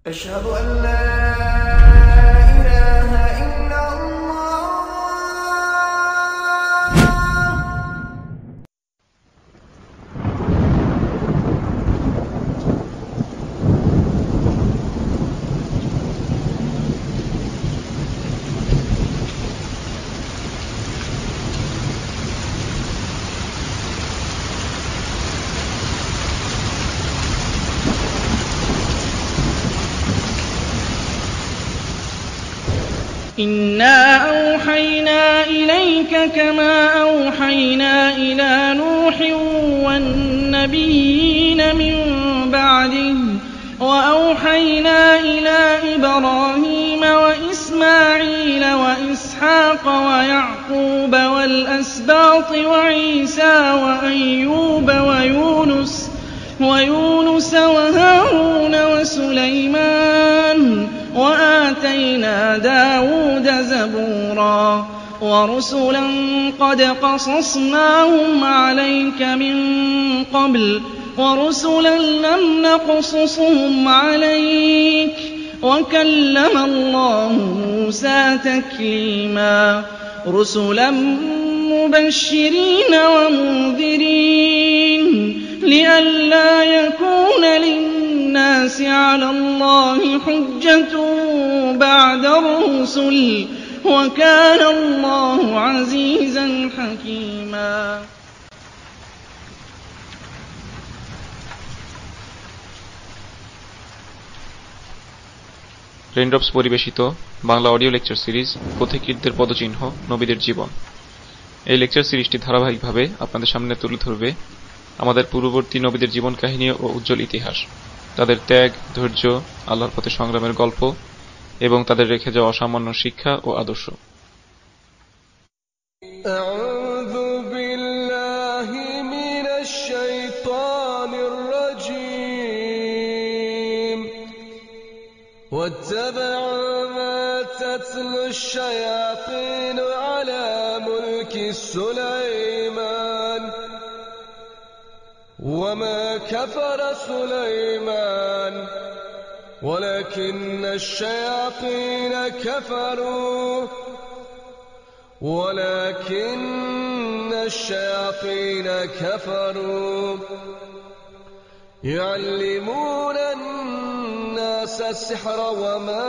أشهد أن لا إله إلا الله. إنا أوحينا إليك كما أوحينا إلى نوح والنبيين من بعده وأوحينا إلى إبراهيم وإسماعيل وإسحاق ويعقوب والأسباط وعيسى وأيوب ويونس وهارون وسليمان وآتينا داود زبورا ورسلا قد قصصناهم عليك من قبل ورسلا لم نقصصهم عليك وكلم الله موسى تكليما رسلا مبشرين ومنذرين لئلا يكون للناس على الله حجة بعد الرسل وكان الله عزيزا حكيما raindrops পরিবেশিত Bangla audio lecture series পথিকৃতদের পদচিহ্ন নবীদের জীবন। এই লেকচার সিরিজটি ধারাবাহিকভাবে আপনাদের সামনে তুলে ধরবে আমাদের পূর্ববর্তী নবীদের জীবন কাহিনী ও উজ্জ্বল ইতিহাস, তাদের ত্যাগ, ধৈর্য, আল্লাহর পথে সংগ্রামের গল্প এবং তাদের রেখে যাওয়া অসামান্য শিক্ষা ও আদর্শ। أعوذ بالله من الشيطان الرجيم. واتبعوا ما تتلو الشياطين على ملك سليمان وما كفر سليمان ولكن الشياطين كفروا يعلمون الناس السحر وما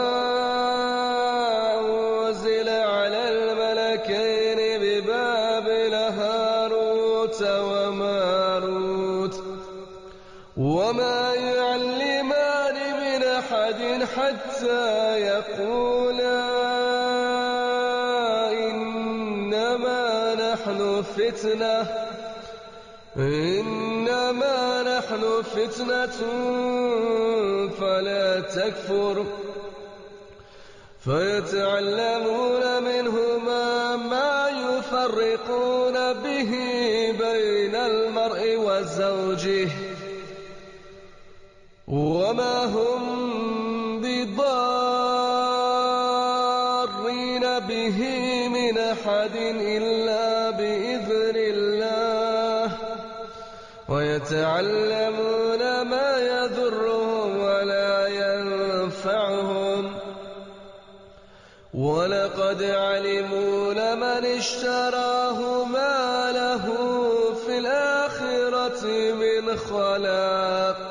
أنزل على الملكين ببابل هاروت وماروت وما يعلمان من أحد حتى يقولا إنما نحن فتنة فلا تكفر فيتعلمون منهما ما يفرقون به بين المرء وزوجه وما هم بضارين به من أحد إلا بإذن الله ويتعلمون ما يضرهم ولا ينفعهم ولقد علموا لمن اشتراه ما له في الآخرة من خلاق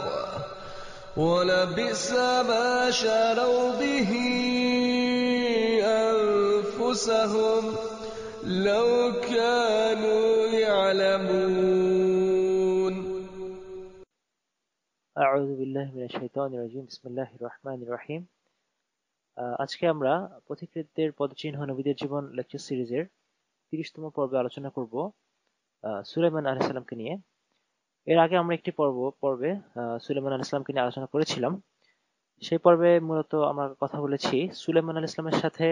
ولبئس ما شروا به أنفسهم لو كانوا يعلمون. أعوذ بالله من الشيطان الرجيم بسم الله الرحمن الرحيم. আজকে আমরা পথিকৃতদের পদচিহ্ন নবীদের জীবন লেকচার সিরিজের 30তম পর্বে আলোচনা করব সুলাইমান আলাইহিস সালামকে নিয়ে। এর আগে আমরা একটি পর্বে সুলাইমান আলাইহিস সালামকে নিয়ে আলোচনা করেছিলাম। সেই পর্বে মূলত আমরা কথা বলেছি সুলাইমান আলাইহিস সালামের সাথে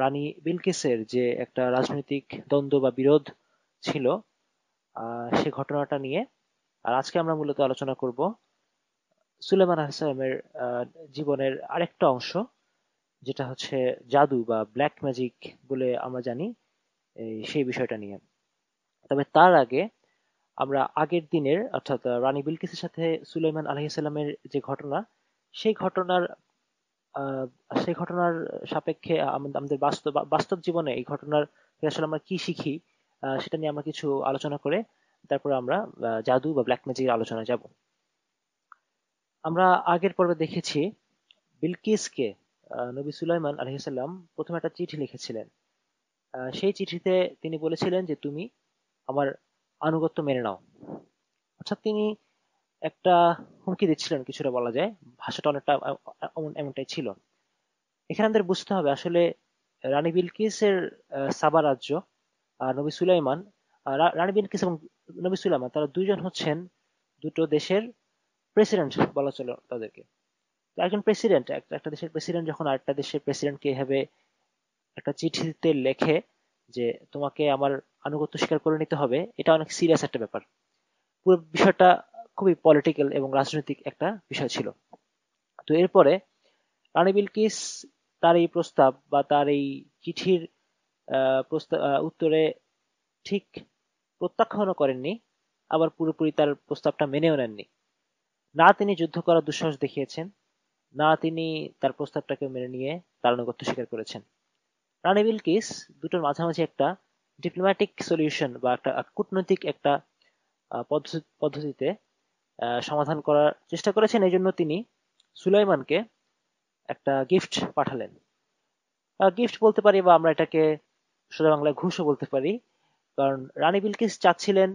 রানী বিলকিসের যে একটা রাজনৈতিক দ্বন্দ্ব বা বিরোধ ছিল সে ঘটনাটা নিয়ে। আর আজকে আমরা মূলত আলোচনা করব সুলাইমান আলাইহিস সালামের জীবনের আরেকটা অংশ, যেটা হচ্ছে জাদু বা ব্ল্যাক ম্যাজিক বলে আমরা জানি, সেই বিষয়টা নিয়ে। তবে তার আগে আমরা আগের দিনের অর্থাৎ রানী বিলকিসের সাথে সুলাইমান আলাইহিস সালামের যে ঘটনা, সেই ঘটনার সেই ঘটনার সাপেক্ষে আমাদের বাস্তব জীবনে এই ঘটনার থেকে আসলে আমরা কি শিখি, সেটা নিয়ে আমরা কিছু আলোচনা করে তারপর আমরা জাদু বা ব্ল্যাক ম্যাজিকের আলোচনায় যাব। আমরা আগের পর্বে দেখেছি বিলকিসকে নবী সুলাইমান আলাইহিসসালাম প্রথমে একটা চিঠি লিখেছিলেন। সেই চিঠিতে তিনি বলেছিলেন যে তুমি আমার আনুগত্য মেনে নাও। অর্থাৎ তিনি একটা হুমকি দিচ্ছিলেন, কিছুটা বলা যায়। ভাষাটা অনেকটা এমনটাই ছিল। এখানে আমাদের বুঝতে হবে আসলে রানী বিলকিসের সাবা রাজ্য আর নবী সুলাইমান, রানী বিলকিস এবং নবী সুলাইমান তারা দুইজন হচ্ছেন দুটো দেশের প্রেসিডেন্ট বলা চলে তাদেরকে। তো একজন প্রেসিডেন্ট, একটা দেশের প্রেসিডেন্ট যখন আরেকটা দেশের প্রেসিডেন্টকে এভাবে একটা চিঠিতে লেখে যে তোমাকে আমার আনুগত্য স্বীকার করে নিতে হবে, এটা অনেক সিরিয়াস একটা ব্যাপার। পুরো বিষয়টা খুবই পলিটিক্যাল এবং রাজনৈতিক একটা বিষয় ছিল। তো এরপরে রানী বিলকিস তার এই প্রস্তাব বা তার এই চিঠির উত্তরে ঠিক প্রত্যাখ্যানও করেননি, আবার পুরোপুরি তার প্রস্তাবটা মেনেও নেননি। না তিনি যুদ্ধ করার দুঃসাহস দেখিয়েছেন, না তিনি তার প্রস্তাবটাকে মেনে নিয়ে তার আনুগত্য স্বীকার করেছেন। রানী বিলকিস দুটোর মাঝামাঝি একটা ডিপ্লোম্যাটিক সলিউশন বা একটা কূটনৈতিক একটা পদ্ধতিতে সমাধান করার চেষ্টা করেছেন। এই জন্য তিনি সুলাইমানকে একটা গিফট পাঠালেন। গিফট বলতে পারি বা আমরা এটাকে সোজা বাংলায় ঘুষও বলতে পারি। কারণ রানী বিলকিস ভাবছিলেন,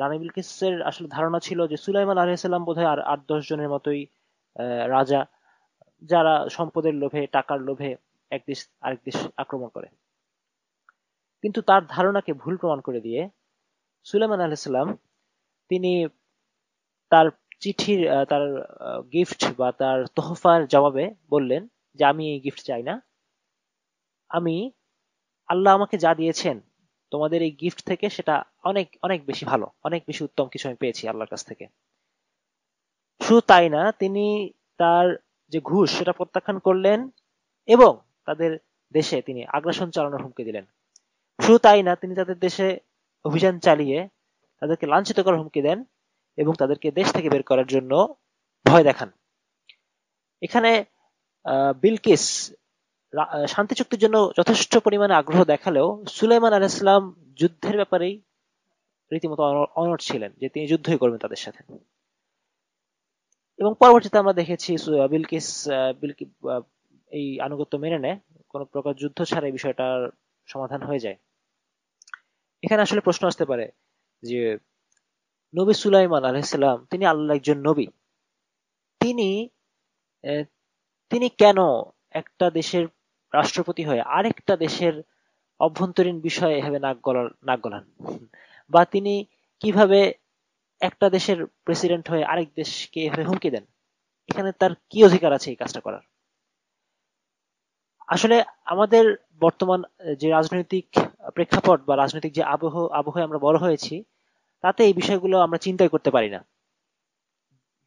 রানী বিলকিসের আসলে ধারণা ছিল যে সুলাইমান আলাইহিসসালাম বোধহয় আর 8-10 জনের মতোই রাজা, যারা সম্পদের লোভে, টাকার লোভে এক দেশ আরেক দেশ আক্রমণ করে। কিন্তু তার ধারণাকে ভুল প্রমাণ করে দিয়ে সুলাইমান আলাইহিসসালাম তিনি তার চিঠির তার গিফট বা তার তোহফার জবাবে বললেন যে আমি এই গিফট চাই না, আমি আল্লাহ আমাকে যা দিয়েছেন তোমাদের এই গিফট থেকে সেটা অনেক অনেক বেশি ভালো, অনেক বেশি উত্তম কিছু আমি পেয়েছি আল্লাহর কাছ থেকে। শুধু তাই না, তিনি তার যে ঘুষ সেটা প্রত্যাখ্যান করলেন এবং তাদের দেশে তিনি আগ্রাসন চালানোর হুমকি দিলেন। শুধু তাই না, তিনি তাদের দেশে অভিযান চালিয়ে তাদেরকে লাঞ্ছিত করার হুমকি দেন এবং তাদেরকে দেশ থেকে বের করার জন্য ভয় দেখান। এখানে বিলকিস শান্তি চুক্তির জন্য যথেষ্ট পরিমাণে আগ্রহ দেখালেও সুলাইমান আলাইহিসসালাম যুদ্ধের ব্যাপারেই রীতিমতো অনড় ছিলেন, যে তিনি যুদ্ধই করবেন তাদের সাথে। এবং পরবর্তীতে আমরা দেখেছি বিলকিস এই আনুগত্য মেনে নেয়, কোন প্রকার যুদ্ধ ছাড়া এই বিষয়টার সমাধান হয়ে যায়। এখানে আসলে প্রশ্ন আসতে পারে যে নবী সুলাইমান আলাইহিসসালাম তিনি আল্লাহর একজন নবী, তিনি তিনি কেন একটা দেশের রাষ্ট্রপতি হয়ে আরেকটা দেশের অভ্যন্তরীণ বিষয়ে এভাবে নাক গলান, বা তিনি কিভাবে একটা দেশের প্রেসিডেন্ট হয়ে আরেক দেশকে এভাবে হুমকি দেন? এখানে তার কি অধিকার আছে এই কাজটা করার? আসলে আমাদের বর্তমান যে রাজনৈতিক প্রেক্ষাপট বা রাজনৈতিক যে আবহে আমরা বড় হয়েছি, তাতে এই বিষয়গুলো আমরা চিন্তাই করতে পারি না।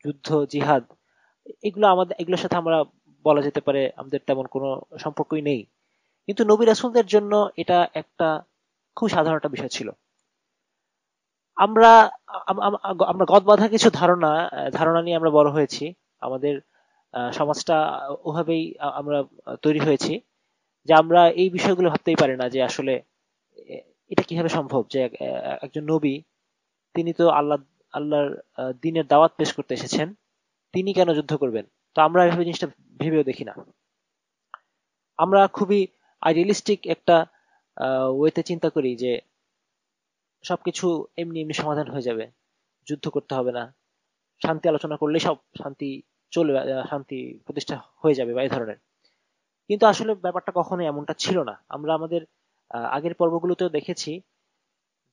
যুদ্ধ, জিহাদ, এগুলোর সাথে আমরা বলা যেতে পারে আমাদের তেমন কোনো সম্পর্কই নেই। কিন্তু নবী রাসূলদের জন্য এটা একটা খুব সাধারণ একটা বিষয় ছিল। আমরা আমরা গদবাঁধা কিছু ধারণা নিয়ে আমরা বড় হয়েছি। আমাদের সমাজটা ওভাবেই আমরা তৈরি হয়েছি যে আমরা এই বিষয়গুলো ভাবতেই পারি না যে আসলে এটা কিভাবে সম্ভব যে একজন নবী, তিনি তো আল্লাহর দ্বীনের দাওয়াত পেশ করতে এসেছেন, তিনি কেন যুদ্ধ করবেন? তো আমরা এভাবে জিনিসটা ভেবেও দেখি না। আমরা খুবই আইডিয়ালিস্টিক একটা ওয়েতে চিন্তা করি যে সবকিছু এমনি এমনি সমাধান হয়ে যাবে, যুদ্ধ করতে হবে না, শান্তি আলোচনা করলেই সব শান্তি প্রতিষ্ঠা হয়ে যাবে বা এই ধরনের। কিন্তু আসলে ব্যাপারটা কখনোই এমনটা ছিল না। আমরা আমাদের আগের পর্বগুলোতেও দেখেছি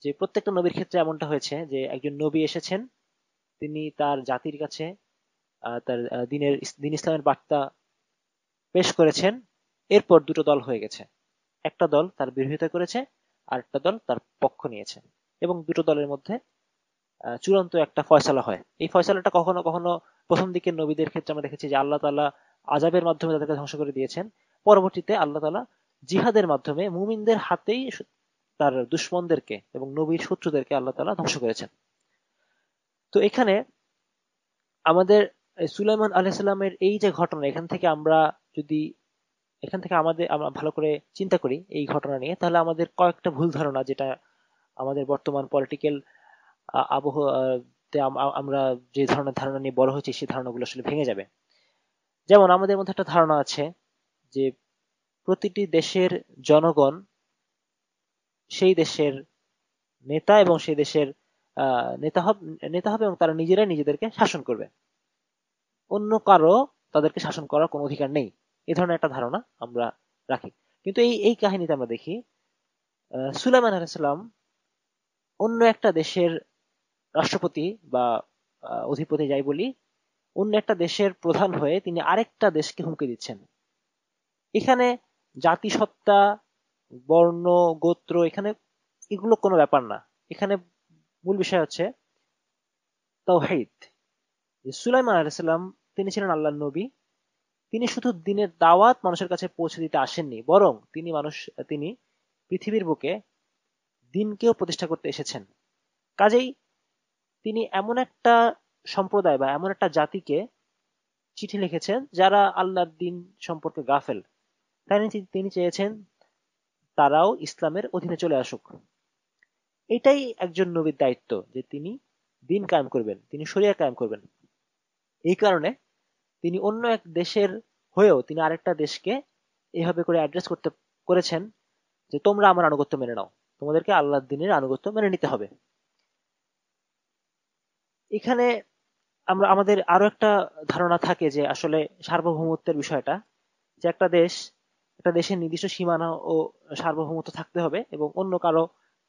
যে প্রত্যেকটা নবীর ক্ষেত্রে এমনটা হয়েছে যে একজন নবী এসেছেন, তিনি তার জাতির কাছে তার দিন ইসলামের বার্তা পেশ করেছেন, এরপর দুটো দল হয়ে গেছে। একটা দল তার বিরোধিতা করেছে, আর একটা দল তার পক্ষ নিয়েছে, এবং দুটো দলের মধ্যে চূড়ান্ত একটা ফয়সালা হয়। এই ফয়সালাটা কখনো কখনো প্রথম দিকের নবীদের ক্ষেত্রে আমরা দেখেছি যে আল্লাহ তাআলা আযাবের মাধ্যমে তাদেরকে ধ্বংস করে দিয়েছেন। পরবর্তীতে আল্লাহ তাআলা জিহাদের মাধ্যমে মুমিনদের হাতেই তার দুশমনদেরকে এবং নবীর শত্রুদেরকে আল্লাহ তাআলা ধ্বংস করেছেন। তো এখানে আমাদের সুলাইমান আলাইহিস সালামের এই যে ঘটনা, এখান থেকে আমরা ভালো করে চিন্তা করি এই ঘটনা নিয়ে, তাহলে আমাদের কয়েকটা ভুল ধারণা, যেটা আমাদের বর্তমান পলিটিক্যাল আবহাওয়াতে আমরা যে ধরনের ধারণা নিয়ে বড় হয়েছি সেই ধারণাগুলো আসলে ভেঙে যাবে। যেমন আমাদের মধ্যে একটা ধারণা আছে যে প্রতিটি দেশের জনগণ সেই দেশের নেতা এবং সেই দেশের নেতা হবে এবং তারা নিজেরাই নিজেদেরকে শাসন করবে, অন্য কারো তাদেরকে শাসন করার কোনো অধিকার নেই, এই ধরনের একটা ধারণা আমরা রাখি। কিন্তু এই এই কাহিনীতে আমরা দেখি সুলাইমান আলাইহিস সালাম অন্য একটা দেশের রাষ্ট্রপতি বা অধিপতি যাই বলি, অন্য একটা দেশের প্রধান হয়ে তিনি আরেকটা দেশকে হুমকি দিচ্ছেন। এখানে জাতিসত্তা, বর্ণ, গোত্র, এগুলো কোনো ব্যাপার না। এখানে মূল বিষয় হচ্ছে তাওহীদ। সুলাইমান আলাইহিস সালাম তিনি ছিলেন আল্লাহর নবী। তিনি শুধু দ্বীনের দাওয়াত মানুষের কাছে পৌঁছে দিতে আসেননি, বরং তিনি পৃথিবীর বুকে দ্বীনকেও প্রতিষ্ঠা করতে এসেছেন। কাজেই তিনি এমন একটা সম্প্রদায় বা এমন একটা জাতিকে চিঠি লিখেছেন যারা আল্লাহর দ্বীন সম্পর্কে গাফেল। তাই তিনি চেয়েছেন তারাও ইসলামের অধীনে চলে আসুক। এটাই একজন নবীর দায়িত্ব, যে তিনি দ্বীন কায়েম করবেন, তিনি শরিয়া কায়েম করবেন। এই কারণে তিনি অন্য এক দেশের হয়েও তিনি আরেকটা দেশকে এইভাবে করে অ্যাড্রেস করেছেন যে তোমরা আমার আনুগত্য মেনে নাও, তোমাদেরকে আল্লাহর দ্বীনের আনুগত্য মেনে নিতে হবে। এখানে আমাদের আরো একটা ধারণা থাকে যে আসলে সার্বভৌমত্বের বিষয়টা, যে একটা দেশের নির্দিষ্ট সীমানা ও সার্বভৌমত্ব থাকতে হবে এবং অন্য কারো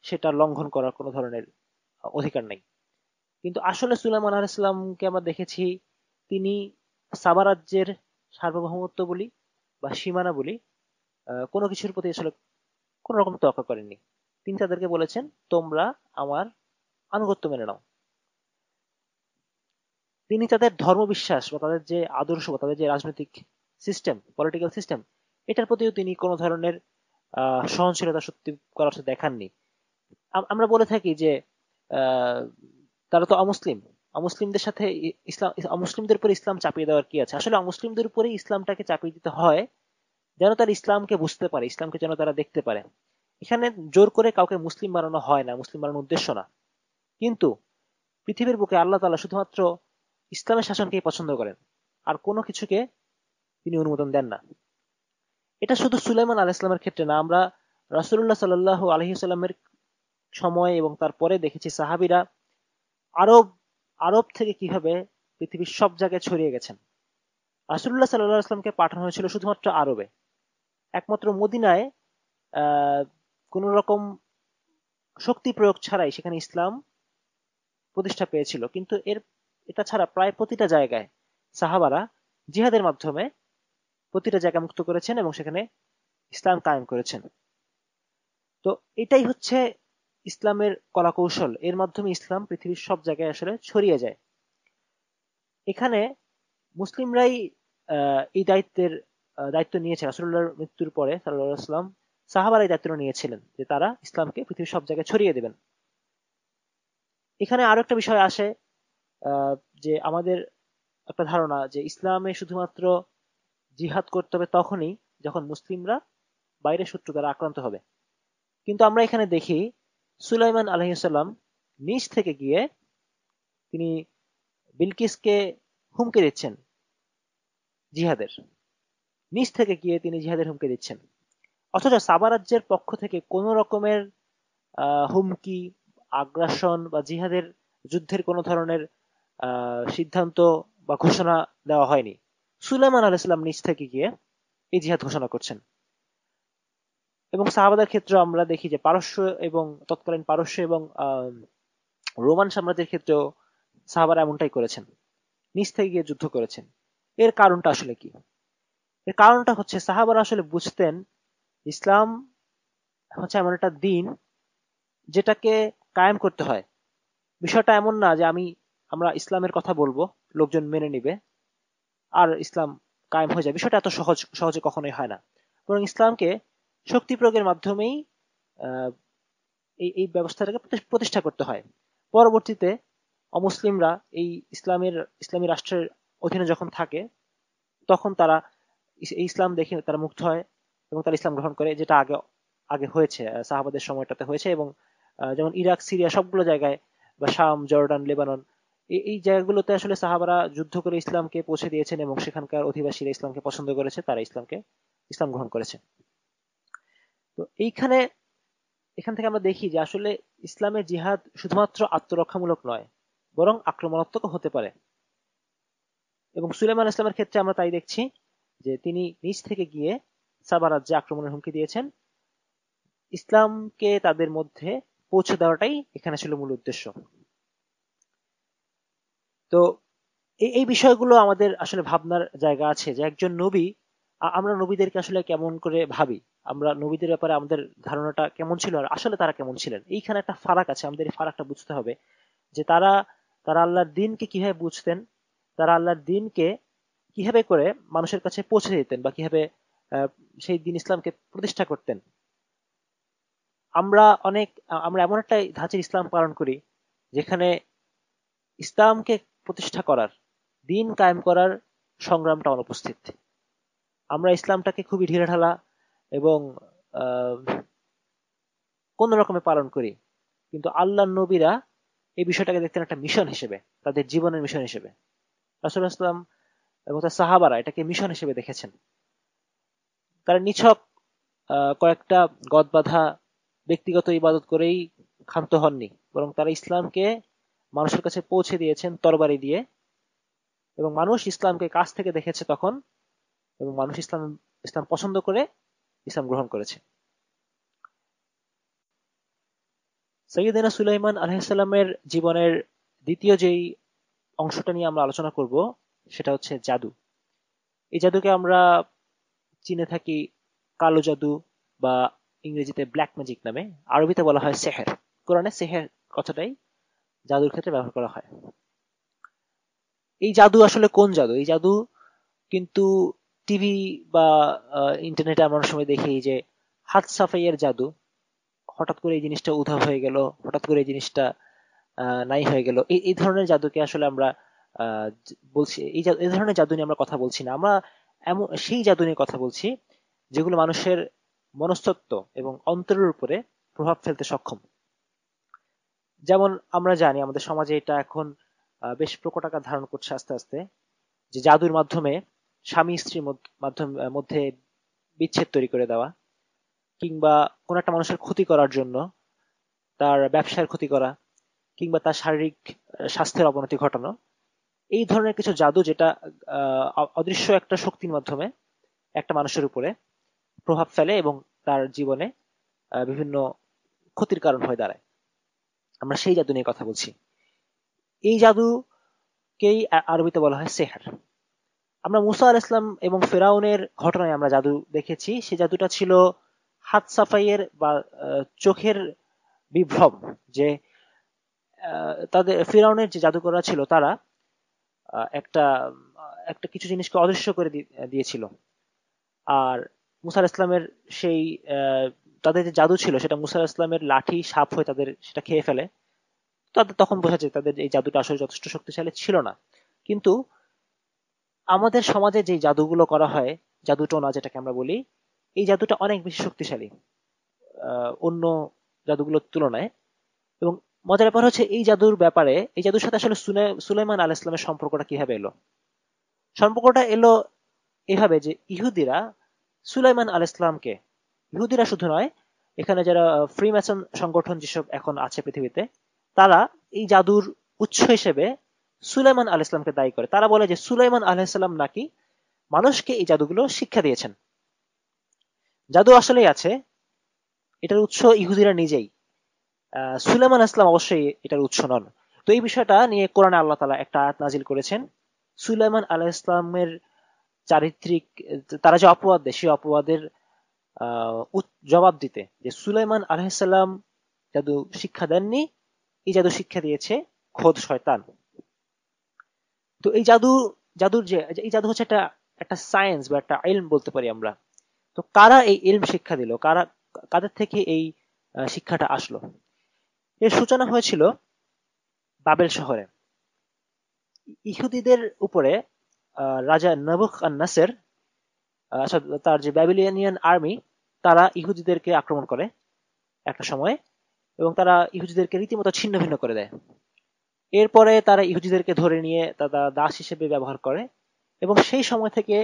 সেটা লঙ্ঘন করার কোনো ধরনের অধিকার নেই। কিন্তু আসলে সুলাইমান আলাইহিস সালামকে আমরা দেখেছি তিনি সাবা রাজ্যের সার্বভৌমত্ব বলি বা সীমানা বলি কোনো কিছুর প্রতি আসলে কোন রকম তোয়াক্কা করেননি। তিনি তাদেরকে বলেছেন তোমরা আমার আনুগত্য মেনে নাও। তিনি তাদের ধর্মবিশ্বাস বা তাদের যে আদর্শ বা তাদের যে রাজনৈতিক সিস্টেম, পলিটিক্যাল সিস্টেম, এটার প্রতিও তিনি কোনো ধরনের সহনশীলতা সত্যি করার দেখাননি। আমরা বলে থাকি যে তারা তো অমুসলিম, অমুসলিমদের সাথে ইসলাম, অমুসলিমদের উপর ইসলাম চাপিয়ে দেওয়ার কি আছে? আসলে অমুসলিমদের উপরে ইসলামটাকে চাপিয়ে দিতে হয় যেন তারা ইসলামকে বুঝতে পারে, ইসলামকে যেন তারা দেখতে পারে। এখানে জোর করে কাউকে মুসলিম বানানো হয় না, মুসলিম বানানোর উদ্দেশ্য না। কিন্তু পৃথিবীর বুকে আল্লাহ তাআলা শুধুমাত্র ইসলামের শাসনকেই পছন্দ করেন, আর কোনো কিছুকে তিনি অনুমোদন দেন না। এটা শুধু সুলাইমান আলাইহিস সালামের ক্ষেত্রে না, আমরা রাসূলুল্লাহ সাল্লাল্লাহু আলাইহি সাল্লামের সময় এবং তারপরে দেখেছি সাহাবীরা আরব থেকে কিভাবে পৃথিবীর সব জায়গায় ছড়িয়ে গেছেন। রাসূলুল্লাহ সাল্লাল্লাহু আলাইহি সাল্লামকে পাঠানো হয়েছিল শুধুমাত্র আরবে, একমাত্র মদিনায় কোন রকম শক্তি প্রয়োগ ছাড়াই সেখানে ইসলাম প্রতিষ্ঠা পেয়েছিল। কিন্তু এটা ছাড়া প্রায় প্রতিটা জায়গায় সাহাবারা জিহাদের মাধ্যমে প্রতিটা জায়গা মুক্ত করেছেন এবং সেখানে ইসলাম কায়েম করেছেন। তো এটাই হচ্ছে ইসলামের কলাকৌশল, এর মাধ্যমে ইসলাম পৃথিবীর সব জায়গায় আসলে ছড়িয়ে যায়। এখানে মুসলিমরাই এই দায়িত্ব নিয়েছে। রাসূলুল্লাহর মৃত্যুর পরে সাল্লাল্লাহু আলাইহি ওয়াসাল্লাম সাহাবারা এই দায়িত্ব নিয়েছিলেন যে তারা ইসলামকে পৃথিবীর সব জায়গায় ছড়িয়ে দেবেন। এখানে আরো একটা বিষয় আসে, যে আমাদের একটা ধারণা যে ইসলামে শুধুমাত্র জিহাদ করতে হবে তখনই যখন মুসলিমরা বাইরের শত্রু দ্বারা আক্রান্ত হবে। কিন্তু আমরা এখানে দেখি সুলাইমান আলাইহিস সালাম নিজ থেকে গিয়ে তিনি বিলকিসকে হুমকি দিচ্ছেন জিহাদের, নিজ থেকে গিয়ে তিনি জিহাদের হুমকি দিচ্ছেন। অথচ সাবা রাজ্যের পক্ষ থেকে কোন রকমের হুমকি, আগ্রাসন বা যুদ্ধের কোন ধরনের সিদ্ধান্ত বা ঘোষণা দেওয়া হয়নি। সুলাইমান আলাইহিস সালাম নিজ থেকে গিয়ে এই জিহাদ ঘোষণা করছেন। এবং সাহাবাদের ক্ষেত্রে আমরা দেখি যে তৎকালীন পারস্য এবং রোমান সাম্রাজ্যের ক্ষেত্রেও সাহাবারা এমনটাই করেছেন, নিজ থেকে গিয়ে যুদ্ধ করেছেন। এর কারণটা আসলে কি? এর কারণটা হচ্ছে সাহাবারা আসলে বুঝতেন ইসলাম হচ্ছে এমন একটা দিন যেটাকে কায়েম করতে হয়। বিষয়টা এমন না যে আমরা ইসলামের কথা বলবো, লোকজন মেনে নিবে আর ইসলাম কায়েম হয়ে যায়। বিষয়টা এত সহজে কখনোই হয় না। বরং ইসলামকে শক্তি প্রয়োগের মাধ্যমেই এই ব্যবস্থাটাকে প্রতিষ্ঠা করতে হয়। পরবর্তীতে অমুসলিমরা এই ইসলামী রাষ্ট্রের অধীনে যখন থাকে তখন তারা ইসলাম দেখে তারা মুগ্ধ হয় এবং তারা ইসলাম গ্রহণ করে, যেটা আগে আগে হয়েছে সাহাবাদের সময়টাতে হয়েছে। এবং যেমন ইরাক, সিরিয়া সবগুলো জায়গায়, বা শাম, জর্ডান, লেবানন, এই জায়গাগুলোতে আসলে সাহাবারা যুদ্ধ করে ইসলামকে পৌঁছে দিয়েছেন এবং সেখানকার অধিবাসীরা ইসলামকে পছন্দ করেছে, তারা ইসলাম গ্রহণ করেছে। তো এখান থেকে আমরা দেখি যে আসলে ইসলামের জিহাদ শুধুমাত্র আত্মরক্ষামূলক নয়, বরং আক্রমণাত্মকও হতে পারে। এবং সুলাইমান ইসলামের ক্ষেত্রে আমরা তাই দেখছি যে তিনি নিজ থেকে গিয়ে সাবা রাজ্যে আক্রমণের হুমকি দিয়েছেন। ইসলামকে তাদের মধ্যে পৌঁছে দেওয়াটাই এখানে ছিল মূল উদ্দেশ্য। তো এই বিষয়গুলো আমাদের আসলে ভাবনার জায়গা আছে যে একজন নবী, আমরা নবীদেরকে আসলে কেমন করে ভাবি, আমরা নবীদের ব্যাপারে আমাদের ধারণাটা কেমন ছিল আর আসলে তারা কেমন ছিলেন, এইখানে একটা ফারাক আছে। আমাদের এই ফারাকটা বুঝতে হবে যে তারা আল্লাহর দিনকে কিভাবে বুঝতেন, তারা আল্লাহর দিনকে কিভাবে করে মানুষের কাছে পৌঁছে দিতেন, বা কিভাবে সেই দিন ইসলামকে প্রতিষ্ঠা করতেন। আমরা এমন একটা ধাঁচের ইসলাম পালন করি যেখানে ইসলামকে প্রতিষ্ঠা করার, দিন কায়েম করার সংগ্রামটা অনুপস্থিত। আমরা ইসলামটাকে খুবই ঢিলেঢালা এবং কোন রকমে পালন করি, কিন্তু আল্লাহর নবীরা এই বিষয়টাকে দেখতেন একটা মিশন হিসেবে, তাদের জীবনের মিশন হিসেবে। রাসূলুল্লাহ সাল্লাল্লাহু আলাইহি ওয়াসাল্লাম এবং তার সাহাবারা এটাকে মিশন হিসেবে দেখেছেন। তারা নিছক কয়েকটা গদ বাঁধা ব্যক্তিগত ইবাদত করেই ক্ষান্ত হননি, বরং তারা ইসলামকে মানুষের কাছে পৌঁছে দিয়েছেন তরবারি দিয়ে, এবং মানুষ ইসলামকে কাছ থেকে দেখেছে তখন, এবং মানুষ ইসলাম পছন্দ করে ইসলাম গ্রহণ করেছে। সাইয়্যিদানা সুলাইমান আলাইহিস সালামের জীবনের দ্বিতীয় যেই অংশটা নিয়ে আমরা আলোচনা করব সেটা হচ্ছে জাদু। এই জাদুকে আমরা চিনে থাকি কালো জাদু বা ইংরেজিতে ব্ল্যাক ম্যাজিক নামে, আরবিতে বলা হয় সেহের। কোরআনে সেহের কথাটাই জাদুর ক্ষেত্রে ব্যবহার করা হয়। এই জাদু আসলে কোন জাদু? এই জাদু কিন্তু টিভি বা ইন্টারনেটে আমরা অনেক সময় দেখি যে হাত সাফাইয়ের জাদু, হঠাৎ করে এই জিনিসটা উধাও হয়ে গেল, হঠাৎ করে এই জিনিসটা নাই হয়ে গেল। এই ধরনের জাদুকে আসলে আমরা বলছি, এই ধরনের জাদু নিয়ে আমরা কথা বলছি না। আমরা সেই জাদু নিয়ে কথা বলছি যেগুলো মানুষের মনস্তত্ত্ব এবং অন্তরের উপরে প্রভাব ফেলতে সক্ষম। যেমন আমরা জানি আমাদের সমাজে এটা এখন বেশ প্রকট আকার ধারণ করছে আস্তে আস্তে, যে জাদুর মাধ্যমে স্বামী স্ত্রীর মধ্যে বিচ্ছেদ তৈরি করে দেওয়া, কিংবা কোন একটা মানুষের ক্ষতি করার জন্য তার ব্যবসার ক্ষতি করা, কিংবা তার শারীরিক স্বাস্থ্যের অবনতি ঘটানো। এই ধরনের কিছু জাদু যেটা অদৃশ্য একটা শক্তির মাধ্যমে একটা মানুষের উপরে প্রভাব ফেলে এবং তার জীবনে বিভিন্ন ক্ষতির কারণ হয়ে দাঁড়ায়। আমরা সেই জাদু নিয়ে কথা বলছি। এই জাদুকেই আরবিতে বলা হয় সেহর। আমরা মুসা আলাইহিস সালাম এবং ফেরাউনের ঘটনায় আমরা জাদু দেখেছি। সেই জাদুটা ছিল হাত সাফাইয়ের বা চোখের বিভ্রম, যে তাদের ফিরাউনের যে জাদুকররা ছিল তারা একটা একটা কিছু জিনিসকে অদৃশ্য করে দিয়েছিল, আর মুসা আলাইহিস সালামের সেই তাদের যে জাদু ছিল সেটা মুসা আলাইহিস সালামের লাঠি সাপ হয়ে তাদের সেটা খেয়ে ফেলে। তাদের তখন বোঝা যায় তাদের এই জাদুটা আসলে যথেষ্ট শক্তিশালী ছিল না। কিন্তু আমাদের সমাজে যে জাদুগুলো করা হয়, জাদুটোনা যেটাকে আমরা বলি, এই জাদুটা অনেক বেশি শক্তিশালী অন্য জাদুগুলোর তুলনায়। এবং মজার ব্যাপার হচ্ছে এই জাদুর সাথে আসলে সুলাইমান আলাইহিস সালামের সম্পর্কটা কিভাবে এলো। সম্পর্কটা এলো এভাবে যে ইহুদিরা সুলাইমান আলাইহিস সালামকে, ইহুদিরা শুধু নয়, এখানে যারা ফ্রিম্যাসন সংগঠন যেসব এখন আছে পৃথিবীতে, তারা এই জাদুর উৎস হিসেবে সুলাইমান আলাইহিস সালামকে দায়ী করে। তারা বলে যে সুলাইমান আলাইহিস সালাম নাকি মানুষকে এই জাদুগুলো শিক্ষা দিয়েছেন। জাদু আসলেই আছে, এটার উৎস ইহুদিরা নিজেই। সুলাইমান আলাইহিস সালাম অবশ্যই এটার উৎস নন। তো এই বিষয়টা নিয়ে কোরআনে আল্লাহ তাআলা একটা আয়াত নাজিল করেছেন সুলাইমান আলাইহিস সালামের চারিত্রিক তারা যে অপবাদ দেয় সেই অপবাদের জবাব দিতে, যে সুলাইমান আলাইহিস সালাম জাদু শিক্ষা দেননি, এই জাদু শিক্ষা দিয়েছে খোদ শয়তান। তো এই জাদু হচ্ছে একটা সায়েন্স বা একটা ইলম বলতে পারি আমরা। তো কারা এই ইলম শিক্ষা দিল, কাদের থেকে এই শিক্ষাটা আসলো? এর সূচনা হয়েছিল বাবেল শহরে। ইহুদিদের উপরে রাজা নাবুকআন-নাসের, তার যে ব্যাবিলনিয়ান আর্মি, তারা ইহুদিদেরকে আক্রমণ করে একটা সময়ে, এবং তারা ইহুদিদেরকে রীতিমতো ছিন্ন ভিন্ন করে দেয়। এরপরে তারা ইহুদিদেরকে ধরে নিয়ে তারা দাস হিসেবে ব্যবহার করে, এবং সেই সময় থেকে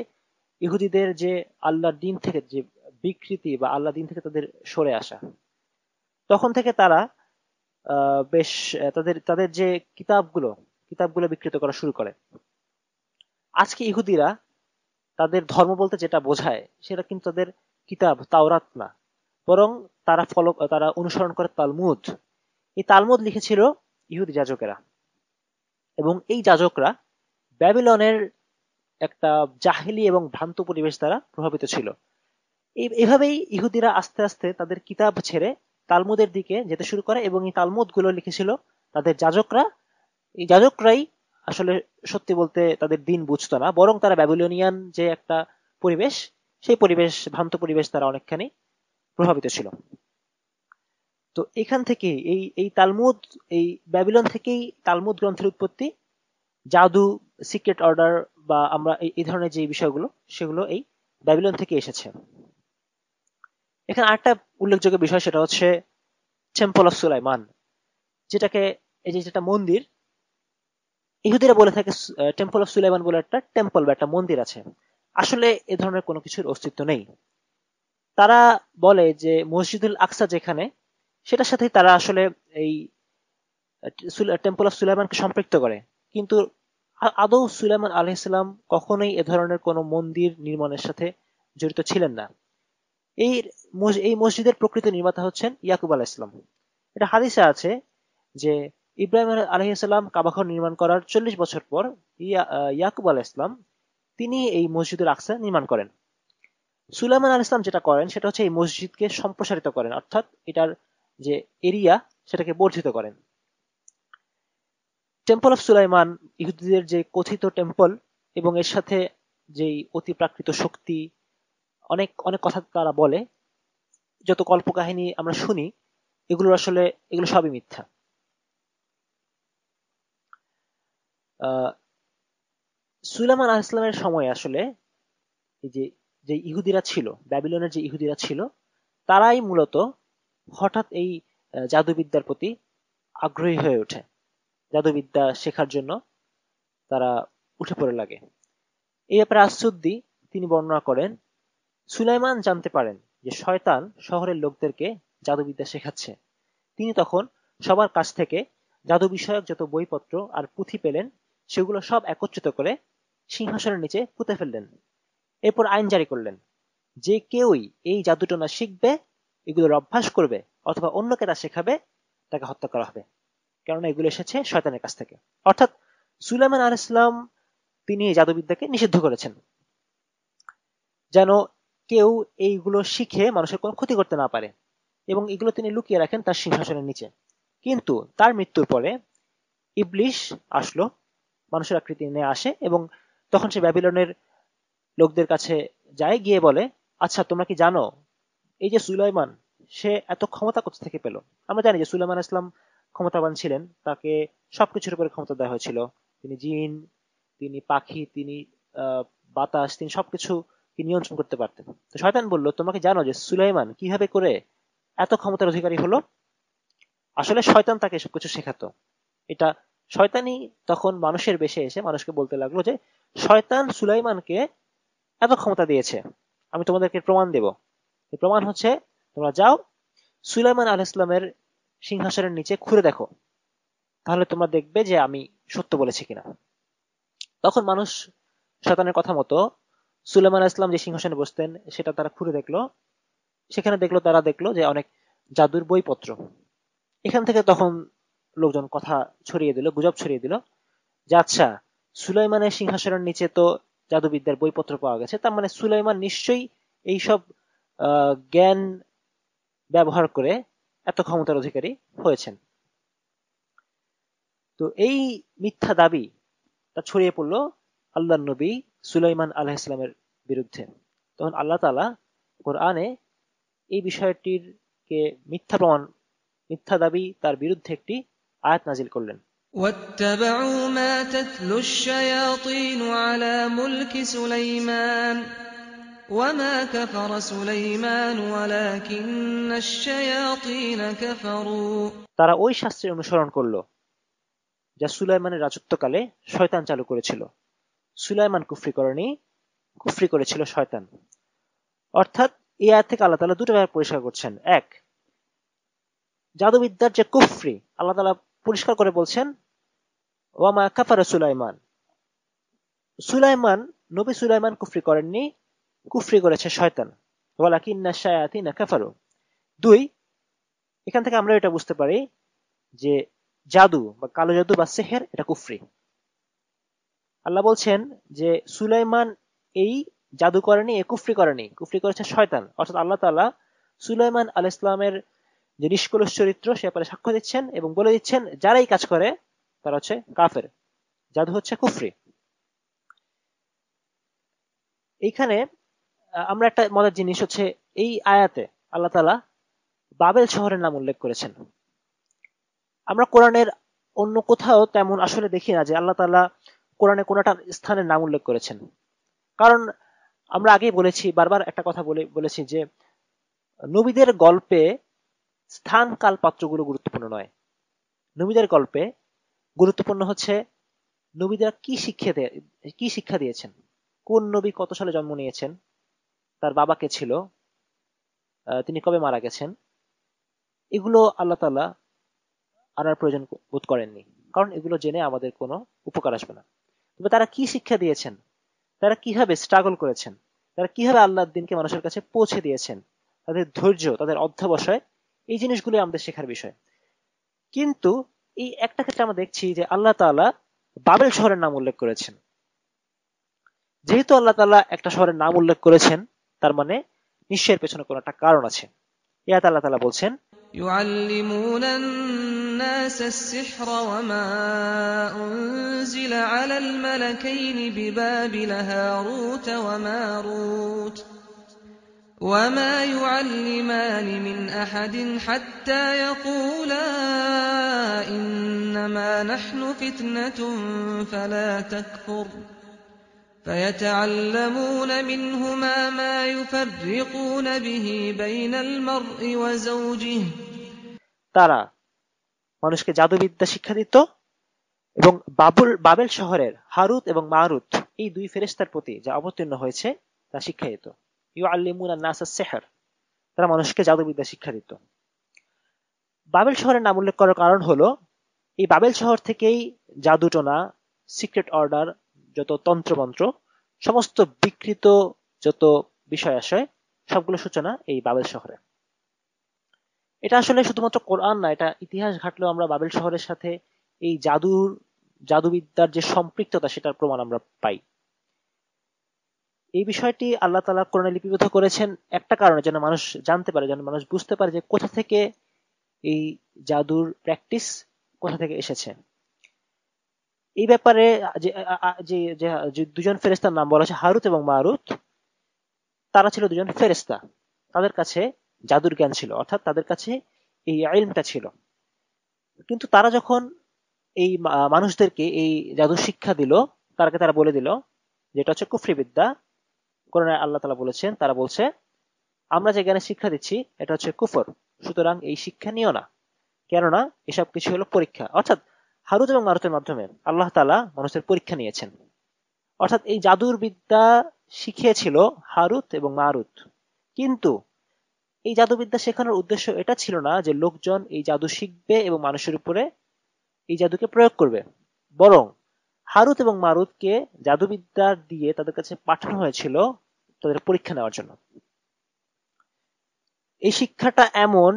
ইহুদিদের যে আল্লাহর দিন থেকে যে বিকৃতি বা আল্লাহ দিন থেকে তাদের সরে আসা, তখন থেকে তারা বেশ তাদের তাদের যে কিতাবগুলো বিকৃত করা শুরু করে। আজকে ইহুদিরা তাদের ধর্ম বলতে যেটা বোঝায় সেটা কিন্তু তাদের কিতাব তাওরাত না, বরং তারা অনুসরণ করে তালমুদ। এই তালমুদ লিখেছিল ইহুদি যাজকেরা, এবং এই যাজকরা ব্যাবিলনের একটা জাহেলি এবং ভ্রান্ত পরিবেশ দ্বারা প্রভাবিত ছিল। এভাবেই ইহুদিরা আস্তে আস্তে তাদের কিতাব ছেড়ে তালমুদের দিকে যেতে শুরু করে, এবং এই তালমুদ গুলো লিখেছিল তাদের যাজকরা। এই যাজকরাই আসলে সত্যি বলতে তাদের দিন বুঝতো না, বরং তারা ব্যাবিলনিয়ান যে একটা পরিবেশ, সেই ভ্রান্ত পরিবেশ দ্বারা অনেকখানি প্রভাবিত ছিল। তো এখান থেকে এই তালমুদ, এই ব্যাবিলন থেকেই তালমুদ গ্রন্থের উৎপত্তি। জাদু, সিক্রেট অর্ডার বা আমরা এই ধরনের যে বিষয়গুলো, সেগুলো এই ব্যাবিলন থেকে এসেছে। এখানে আরেকটা উল্লেখযোগ্য বিষয়, সেটা হচ্ছে টেম্পল অফ সুলাইমান, যেটাকে যেটা মন্দির, ইহুদিরা বলে থাকে টেম্পল অফ সুলাইমান বলে একটা টেম্পল বা একটা মন্দির আছে। আসলে এ ধরনের কোনো কিছুর অস্তিত্ব নেই। তারা বলে যে মসজিদুল আকসা যেখানে, সেটার সাথেই তারা আসলে এই টেম্পল অফ সুলাইমানকে সম্পৃক্ত করে, কিন্তু আদৌ সুলাইমান আলাইহিসসালাম কখনোই এ ধরনের কোনো মন্দির নির্মাণের সাথে জড়িত ছিলেন না। এই এই মসজিদের প্রকৃত নির্মাতা হচ্ছেন ইয়াকুব আলাইহিসসালাম। এটা হাদিসে আছে যে ইব্রাহিম আলাইহিসসালাম কাবাঘর নির্মাণ করার 40 বছর পর ইয়াকুব আলাইহিসসালাম তিনি এই মসজিদুল আকসা নির্মাণ করেন। সুলাইমান আলাইহিসসালাম যেটা করেন সেটা হচ্ছে এই মসজিদকে সম্প্রসারিত করেন, অর্থাৎ এটার যে এরিয়া সেটাকে বর্ধিত করেন। টেম্পল অফ সুলাইমান ইহুদিদের যে কথিত টেম্পল, এবং এর সাথে যেই অতি প্রাকৃত শক্তি, অনেক অনেক কথা তারা বলে, যত কল্পকাহিনী আমরা শুনি, এগুলো সবই মিথ্যা। সুলাইমান আলাইহিস সালামের সময় আসলে এই যে ইহুদিরা ছিল, ব্যাবিলনের যে ইহুদিরা ছিল, তারাই মূলত হঠাৎ এই জাদুবিদ্যার প্রতি আগ্রহী হয়ে ওঠে। জাদুবিদ্যা শেখার জন্য তারা উঠে পড়ে লাগে। এই ব্যাপারে আসসুদ্দি তিনি বর্ণনা করেন, সুলাইমান জানতে পারেন যে শয়তান শহরের লোকদেরকে জাদুবিদ্যা শেখাচ্ছে। তিনি তখন সবার কাছ থেকে জাদু বিষয়ক যত বইপত্র আর পুঁথি পেলেন, সেগুলো সব একত্রিত করে সিংহাসনের নিচে পুঁতে ফেললেন। এরপর আইন জারি করলেন, যে কেউই এই জাদুটনা শিখবে, এগুলোর অভ্যাস করবে, অথবা অন্যকে তা শেখাবে, তাকে হত্যা করা হবে, কেননা এগুলো এসেছে শয়তানের কাছ থেকে। অর্থাৎ সুলাইমান আলাইহিস সালাম তিনি এই জাদুবিদ্যাকে নিষিদ্ধ করেছেন, যেন কেউ এইগুলো শিখে মানুষের কোনো ক্ষতি করতে না পারে, এবং এগুলো তিনি লুকিয়ে রাখেন তার সিংহাসনের নিচে। কিন্তু তার মৃত্যুর পরে ইবলিশ আসলো, মানুষের আকৃতি নিয়ে আসে, এবং তখন সে ব্যাবিলনের লোকদের কাছে যায়, গিয়ে বলে, আচ্ছা তোমরা কি জানো এই যে সুলাইমান, সে এত ক্ষমতা কোথা থেকে পেল? আমরা জানি যে সুলাইমান ইসলাম ক্ষমতাবান ছিলেন, তাকে সবকিছুর উপরে ক্ষমতা দেওয়া হয়েছিল। তিনি জিন, তিনি পাখি, তিনি বাতাস, তিনি সবকিছু নিয়ন্ত্রণ করতে পারতেন। তো শয়তান বলল, তোমাকে জানো যে সুলাইমান কিভাবে করে এত ক্ষমতার অধিকারী হলো? আসলে শয়তান তাকে এসব কিছু শেখাতো। এটা শয়তানই তখন মানুষের বেশে এসে মানুষকে বলতে লাগলো যে শয়তান সুলাইমানকে এত ক্ষমতা দিয়েছে, আমি তোমাদেরকে প্রমাণ দেব। এই প্রমাণ হচ্ছে, তোমরা যাও সুলাইমান আলাইহিস সালামের সিংহাসনের নিচে খুঁড়ে দেখো, তাহলে তোমরা দেখবে যে আমি সত্য বলেছি কিনা। তখন মানুষ শয়তানের কথা মতো সুলাইমান আলাইহিস সালাম যে সিংহাসনে বসতেন সেটা তারা খুঁড়ে দেখলো। সেখানে তারা দেখলো যে অনেক জাদুর বইপত্র। এখান থেকে তখন লোকজন কথা ছড়িয়ে দিল, গুজব ছড়িয়ে দিল যে আচ্ছা, সুলাইমানের সিংহাসনের নিচে তো জাদুবিদ্যার বইপত্র পাওয়া গেছে, তার মানে সুলাইমান নিশ্চয়ই এইসব জ্ঞান ব্যবহার করে এত ক্ষমতার অধিকারী হয়েছেন। তো এই মিথ্যা দাবি তা ছড়িয়ে পড়লো আল্লাহর নবী সুলাইমান আলাইহিস সালামের বিরুদ্ধে। তখন আল্লাহ তাআলা কোরআনে এই বিষয়টির কে মিথ্যা দাবি তার বিরুদ্ধে একটি আয়াত নাজিল করলেন। واتبعوا ما تتلو الشياطين على ملك سليمان وما كفر سليمان ولكن الشياطين كفروا তারা ওই শাস্ত্রের অনুসরণ করলো যা সুলাইমানের রাজত্বকালে শয়তান চালু করেছিল। সুলাইমান কুফরি করেছিল শয়তান। অর্থাৎ এই আয়াত থেকে আল্লাহ তাআলা দুটো ব্যাপার পরিষ্কার করছেন। এক, জাদুবিদ্যার যে কুফরি আল্লাহ তাআলা পরিষ্কার করে বলছেন ওয়ামা কাফারা নবী সুলাইমান কুফরি করেননি, কুফরি করেছে শয়তান। ওয়ালাকিন্নাশ শায়াতিনা কাফারু। দুই, এখান থেকে আমরা এটা বুঝতে পারি যে জাদু বা কালো জাদু বা সেহের এটা কুফরি। আল্লাহ বলছেন যে সুলাইমান এই জাদু করেনি, এ কুফরি করেনি, কুফরি করেছে শয়তান। অর্থাৎ আল্লাহ তাআলা সুলাইমান আলাইহিস সালামের যে নিষ্কলুষ চরিত্র সে ব্যাপারে সাক্ষ্য দিচ্ছেন এবং বলে দিচ্ছেন যারা এই কাজ করে তারা হচ্ছে কাফের, জাদু হচ্ছে কুফরি। এইখানে আমরা একটা মজার জিনিস হচ্ছে এই আয়াতে আল্লাহ তাআলা বাবেল শহরের নাম উল্লেখ করেছেন। আমরা কোরআনের অন্য কোথাও তেমন আসলে দেখি না যে আল্লাহ তাআলা কোরআনে কোনটা স্থানের নাম উল্লেখ করেছেন। কারণ আমরা আগেই বলেছি, বারবার একটা কথা বলেছি যে নবীদের গল্পে স্থান কাল পাত্রগুলো গুরুত্বপূর্ণ নয়। নবীদের গল্পে গুরুত্বপূর্ণ হচ্ছে নবীরা কি শিক্ষা দিয়েছেন, কোন নবী কত সালে জন্ম নিয়েছেন, তার বাবা কে ছিল, তিনি কবে মারা গেছেন। এগুলো আল্লাহ তাআলা আনার প্রয়োজন বোধ করেননি, কারণ এগুলো জেনে আমাদের কোনো উপকার আসবে না। তবে তারা কি শিক্ষা দিয়েছেন, তারা কিভাবে স্ট্রাগল করেছেন, তারা কিভাবে আল্লাহর দ্বীনকে মানুষের কাছে পৌঁছে দিয়েছেন, তাদের ধৈর্য, তাদের অধ্যবসায়, এই জিনিসগুলো আমাদের শেখার বিষয়। কিন্তু এই একটা ক্ষেত্রে আমরা দেখছি যে আল্লাহ তাআলা বাবেল শহরের নাম উল্লেখ করেছেন। যেহেতু আল্লাহ তাআলা একটা শহরের নাম উল্লেখ করেছেন, তার মানে নিশ্চয়ের পেছনে কোনো একটা কারণ আছে। ইয়াত আল্লাহ তাআলা বলছেন يعلمون الناس السحر وما أنزل على الملكين ببابل هاروت وماروت وما يعلمان من أحد حتى يقولا إنما نحن فتنة فلا تكفر فيتعلمون منهما ما يفرقون به بين المرء وزوجه তারা মানুষকে জাদুবিদ্যা শিক্ষা দিত এবং বাবেল শহরের হারুত এবং মারুত এই দুই ফেরেশতার প্রতি যা অবতীর্ণ হয়েছে তা শিক্ষা দিত। ইউআল্লিমুনা নাস আস-সিহর, তারা মানুষকে জাদুবিদ্যা শিক্ষা দিত। বাবেল শহরের নাম উল্লেখ করার কারণ হলো এই বাবেল শহর থেকেই জাদুটোনা, সিক্রেট অর্ডার, যত তন্ত্রমন্ত্র, সমস্ত বিকৃত যত বিষয় আশয় সবগুলো সূচনা এই বাবেল শহরে। এটা আসলে শুধুমাত্র কোরআন না, এটা ইতিহাস ঘাটলেও আমরা বাবেল শহরের সাথে এই জাদুবিদ্যার যে সম্পৃক্ততা সেটার প্রমাণ আমরা পাই। এই বিষয়টি আল্লাহ তাআলা কোরআনে লিপিবদ্ধ করেছেন একটা কারণে, যেন মানুষ জানতে পারে, যেন মানুষ বুঝতে পারে যে কোথা থেকে এই জাদুর প্র্যাকটিস কোথা থেকে এসেছে। এই ব্যাপারে যে দুজন ফেরেশতার নাম বলা হয়েছে হারুত এবং মারুত, তারা ছিল দুজন ফেরেশতা, তাদের কাছে জাদুর জ্ঞান ছিল, অর্থাৎ তাদের কাছে এই ইলমটা ছিল। কিন্তু তারা যখন এই মানুষদেরকে এই জাদু শিক্ষা দিল, তারা বলে দিল যে এটা হচ্ছে কুফরি বিদ্যা। কোরআনে আল্লাহ তাআলা বলেছেন, তারা বলছে আমরা যে জ্ঞানের শিক্ষা দিচ্ছি এটা হচ্ছে কুফর, সুতরাং এই শিক্ষা নিও না, কেননা এসব কিছু হলো পরীক্ষা। অর্থাৎ হারুত এবং মারুতের মাধ্যমে আল্লাহ তাআলা মানুষের পরীক্ষা নিয়েছেন। অর্থাৎ এই জাদুর বিদ্যা শিখিয়েছিল হারুত এবং মারুত, কিন্তু এই জাদুবিদ্যা শেখানোর উদ্দেশ্য এটা ছিল না যে লোকজন এই জাদু শিখবে এবং মানুষের উপরে এই জাদুকে প্রয়োগ করবে, বরং হারুত এবং মারুতকে জাদুবিদ্যা দিয়ে তাদের কাছে পাঠানো হয়েছিল তাদের পরীক্ষা নেওয়ার জন্য। এই শিক্ষাটা এমন,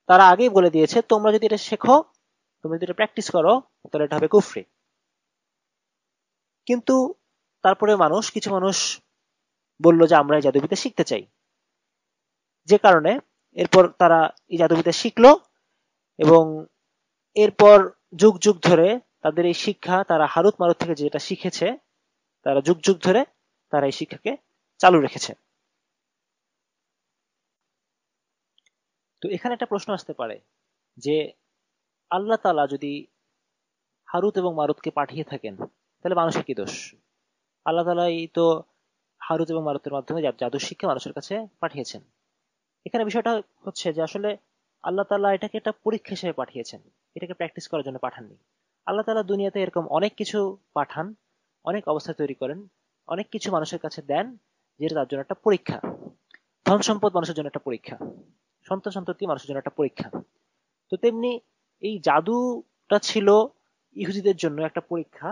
তারা আগেই বলে দিয়েছে তোমরা যদি এটা শেখো, তোমরা যদি এটা প্র্যাকটিস করো, তাহলে এটা হবে কুফরি। কিন্তু তারপরে কিছু মানুষ বলল যে আমরা এই জাদুবিদ্যা শিখতে চাই, যে কারণে এরপর তারা এই জাদুবিদ্যা শিখলো এবং এরপর যুগ যুগ ধরে তাদের এই শিক্ষা, তারা হারুত মারুত থেকে যেটা শিখেছে, তারা যুগ যুগ ধরে তারা এই শিক্ষাকে চালু রেখেছে। তো এখানে একটা প্রশ্ন আসতে পারে যে আল্লাহ তাআলা যদি হারুত এবং মারুতকে পাঠিয়ে থাকেন, তাহলে মানুষের কি দোষ? আল্লাহ তাআলা এই তো হারুত এবং মারুতের মাধ্যমে জাদুর শিক্ষা মানুষের কাছে পাঠিয়েছেন। এখানে বিষয়টা হচ্ছে যে আসলে আল্লাহ তাআলা এটাকে একটা পরীক্ষা হিসেবে পাঠিয়েছেন, এটাকে প্র্যাকটিস করার জন্য পাঠাননি। আল্লাহ তাআলা দুনিয়াতে এরকম অনেক কিছু পাঠান, অনেক অবস্থা তৈরি করেন, অনেক কিছু মানুষের কাছে দেন, যেটা তার জন্য একটা পরীক্ষা। ধন সম্পদ মানুষের জন্য একটা পরীক্ষা, সন্তান সন্ততি মানুষের জন্য একটা পরীক্ষা। তো তেমনি এই জাদুটা ছিল ইহুদিদের জন্য একটা পরীক্ষা,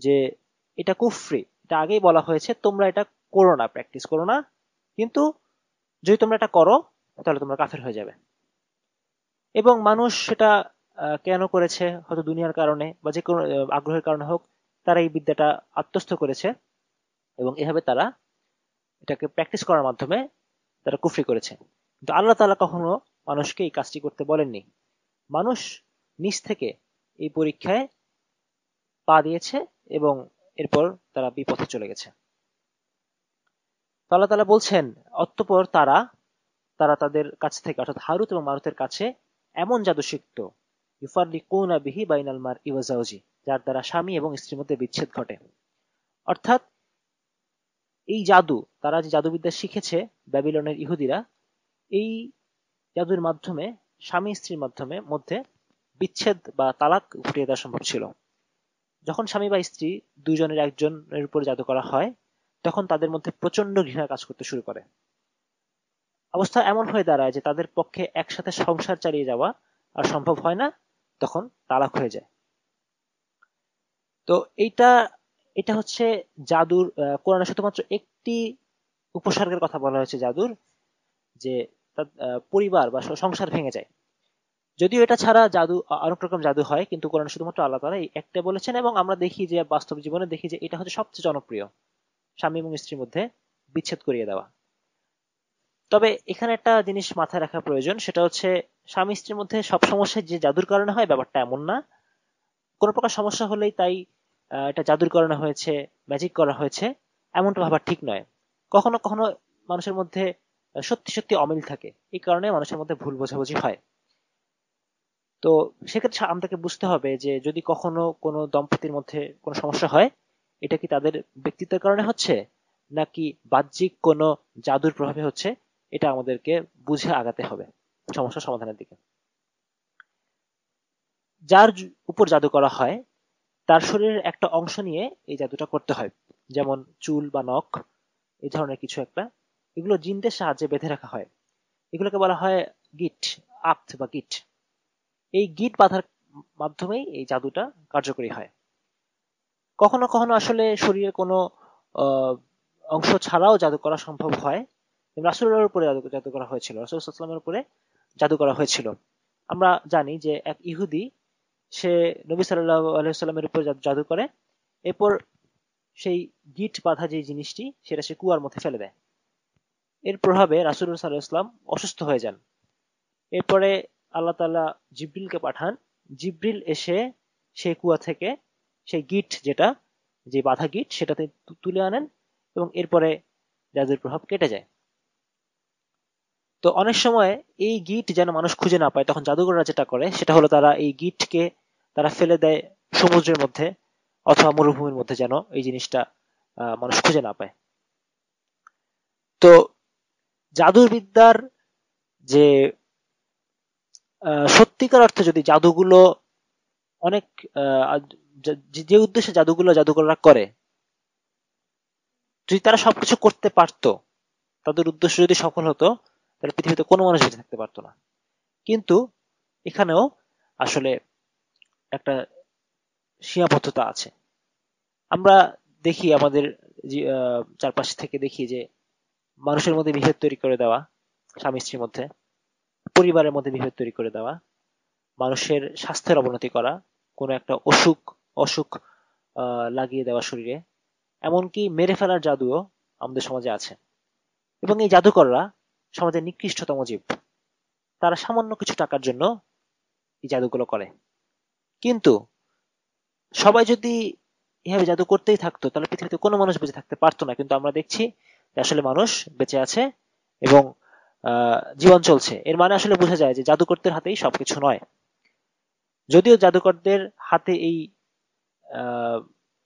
যে এটা কুফরি, এটা আগেই বলা হয়েছে তোমরা এটা করো না, প্র্যাকটিস করো না, কিন্তু যদি তোমরা এটা করো তাহলে তোমরা কাফের হয়ে যাবে। এবং মানুষ সেটা কেন করেছে, হয়তো দুনিয়ার কারণে বা যে কোনো আগ্রহের কারণে হোক, তারা এই বিদ্যাটা আত্মস্থ করেছে এবং এভাবে তারা এটাকে প্র্যাকটিস করার মাধ্যমে তারা কুফরি করেছে। কিন্তু আল্লাহ তাআলা কখনো মানুষকে এই কাজটি করতে বলেননি। মানুষ নিজ থেকে এই পরীক্ষায় পা দিয়েছে এবং এরপর তারা বিপথে চলে গেছে। তো আল্লাহ তাআলা বলছেন, অতঃপর তারা তারা তাদের কাছ থেকে অর্থাৎ হারুত এবং মারুতের কাছে এমন জাদু শিখত, ইউফাররিকুনা বিহি বাইনাল মারই ওয়া যাওজি, যার দ্বারা স্বামী এবং স্ত্রীর মধ্যে বিচ্ছেদ ঘটে। অর্থাৎ এই জাদু, তারা যে জাদুবিদ্যা শিখেছে ব্যাবিলনের ইহুদিরা, এই জাদুর মাধ্যমে স্বামী স্ত্রীর মধ্যে বিচ্ছেদ বা তালাক ঘটিয়ে দেওয়া সম্ভব ছিল। যখন স্বামী বা স্ত্রী দুইজনের একজনের উপর জাদু করা হয়, তখন তাদের মধ্যে প্রচন্ড ঘৃণা কাজ করতে শুরু করে। অবস্থা এমন হয়ে দাঁড়ায় যে তাদের পক্ষে একসাথে সংসার চালিয়ে যাওয়া আর সম্ভব হয় না, তখন তালাক হয়ে যায়। তো এটা হচ্ছে জাদুর, কোরআনে শুধুমাত্র একটি উপসর্গের কথা বলা হয়েছে জাদুর, যে তার পরিবার বা সংসার ভেঙে যায়। যদিও এটা ছাড়া জাদু অনেক রকম জাদু হয়, কিন্তু কোরআনে শুধুমাত্র আল্লাহ তাআলা এই একটা বলেছেন, এবং আমরা দেখি যে বাস্তব জীবনে দেখি যে এটা হচ্ছে সবচেয়ে জনপ্রিয়, স্বামী এবং স্ত্রীর মধ্যে বিচ্ছেদ করিয়ে দেওয়া। তবে এখানে একটা জিনিস মাথায় রাখা প্রয়োজন, সেটা হচ্ছে স্বামী স্ত্রীর মধ্যে সব সমস্যা যে জাদুর কারণে হয় ব্যাপারটা এমন না। কোনো প্রকার সমস্যা হলেই তাই এটা জাদুর কারণে হয়েছে, ম্যাজিক করা হয়েছে, এমনটা ভাবা ঠিক নয়। কখনো কখনো মানুষের মধ্যে সত্যি সত্যি অমিল থাকে, এই কারণে মানুষের মধ্যে ভুল বোঝাবুঝি হয়। তো সেক্ষেত্রে আমাদেরকে বুঝতে হবে যে যদি কখনো কোনো দম্পতির মধ্যে কোনো সমস্যা হয়, এটা কি তাদের ব্যক্তিত্বের কারণে হচ্ছে নাকি বাহ্যিক কোনো জাদুর প্রভাবে হচ্ছে, এটা আমাদেরকে বুঝে আগাতে হবে সমস্যা সমাধানের দিকে। যার উপর জাদু করা হয় তার শরীরের একটা অংশ নিয়ে এই জাদুটা করতে হয়, যেমন চুল বা নখ, এই ধরনের কিছু একটা। এগুলো জিনদের সাহায্যে বেঁধে রাখা হয়, এগুলোকে বলা হয় গিট, আক্ত বা গিট। এই গিট বাঁধার মাধ্যমেই এই জাদুটা কার্যকরী হয়। কখনো কখনো আসলে শরীরের কোনো অংশ ছাড়াও জাদু করা সম্ভব হয়। রাসূলের উপরে জাদু করা হয়েছিল, রাসূল সাল্লাল্লাহু আলাইহি ওয়াসাল্লামের উপরে জাদু করা হয়েছিল। আমরা জানি যে এক ইহুদি, সে নবী সাল্লাল্লাহু আলাইহি ওয়াসাল্লামের উপর জাদু করে, এরপর সেই গিট বাঁধা যে জিনিসটি সেটা সে কুয়ার মধ্যে ফেলে দেয়। এর প্রভাবে রাসূল সাল্লাল্লাহু আলাইহি ওয়াসাল্লাম অসুস্থ হয়ে যান। এরপরে আল্লাহ তাআলা জিবরিলকে পাঠান, জিবরিল এসে সেই কুয়া থেকে সেই গিট, যে বাধা গিট, সেটাতে তুলে আনেন এবং এরপরে জাদুর প্রভাব কেটে যায়। তো অনেক সময় এই গিট যেন মানুষ খুঁজে না পায়, তখন জাদুকররা যেটা করে সেটা হলো তারা এই গিটকে তারা ফেলে দেয় সমুদ্রের মধ্যে অথবা মরুভূমির মধ্যে, যেন এই জিনিসটা মানুষ খুঁজে না পায়। তো জাদুর বিদ্যার যে সত্যিকার অর্থে যদি জাদুগুলো অনেক যে উদ্দেশ্যে জাদুগুলো জাদুকররা করে, যদি তারা সবকিছু করতে পারতো, তাদের উদ্দেশ্য যদি সফল হতো, তাহলে পৃথিবীতে কোনো মানুষ বেঁচে থাকতে পারতো না। কিন্তু এখানেও আসলে একটা সীমাবদ্ধতা আছে। আমরা দেখি আমাদের চারপাশ থেকে দেখি যে মানুষের মধ্যে বিভেদ তৈরি করে দেওয়া, স্বামী স্ত্রীর মধ্যে, পরিবারের মধ্যে বিভেদ তৈরি করে দেওয়া, মানুষের স্বাস্থ্যের অবনতি করা, কোনো একটা অসুখ লাগিয়ে দেওয়া শরীরে, এমনকি মেরে ফেলার জাদুও আমাদের সমাজে আছে। এবং এই জাদুকররা সমাজের নিকৃষ্টতম জীব, তারা সামান্য কিছু টাকার জন্য এই জাদুগুলো করে। কিন্তু সবাই যদি এভাবে জাদু করতেই থাকতো, তাহলে পৃথিবীতে কোনো মানুষ বেঁচে থাকতে পারতো না। কিন্তু আমরা দেখছি যে আসলে মানুষ বেঁচে আছে এবং জীবন চলছে। এর মানে আসলে বোঝা যায় যে জাদুকরদের হাতেই সবকিছু নয়। যদিও জাদুকরদের হাতে এই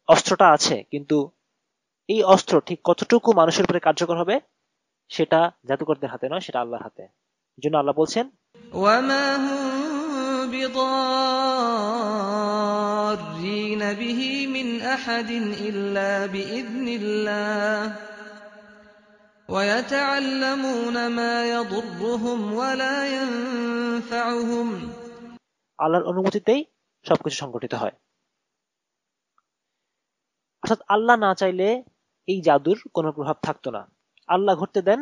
অস্ত্রটা আছে, কিন্তু এই অস্ত্র ঠিক কতটুকু মানুষের উপরে কার্যকর হবে সেটা জাদুকরদের হাতে নয়, সেটা আল্লাহর হাতে। এই জন্য আল্লাহ বলছেন, وما هم بضارين به من أحد إلا بإذن الله ويتعلمون ما يضرهم ولا ينفعهم আল্লাহর অনুমতিতেই সবকিছু সংগঠিত হয়। অর্থাৎ আল্লাহ না চাইলে এই জাদুর কোনো প্রভাব থাকতো না। আল্লাহ ঘটতে দেন,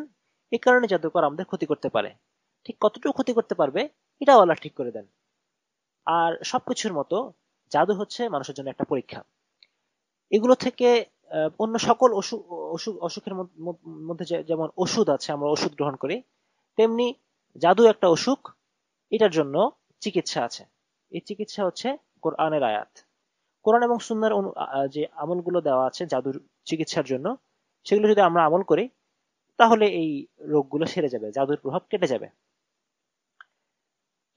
এই কারণে জাদুকর আমাদের ক্ষতি করতে পারে। ঠিক কতটুকু ক্ষতি করতে পারবে এটাও আল্লাহ ঠিক করে দেন। আর সবকিছুর মতো জাদু হচ্ছে মানুষের জন্য একটা পরীক্ষা। এগুলো থেকে অন্য সকল অসুখের মধ্যে যেমন ওষুধ আছে, আমরা ওষুধ গ্রহণ করি, তেমনি জাদু একটা অসুখ, এটার জন্য চিকিৎসা আছে। এই চিকিৎসা হচ্ছে কোরআনের আয়াত। কোরআন এবং সুন্নাহর যে আমলগুলো দেওয়া আছে জাদুর চিকিৎসার জন্য, সেগুলো যদি আমরা আমল করি তাহলে এই রোগগুলো সেরে যাবে, জাদুর প্রভাব কেটে যাবে।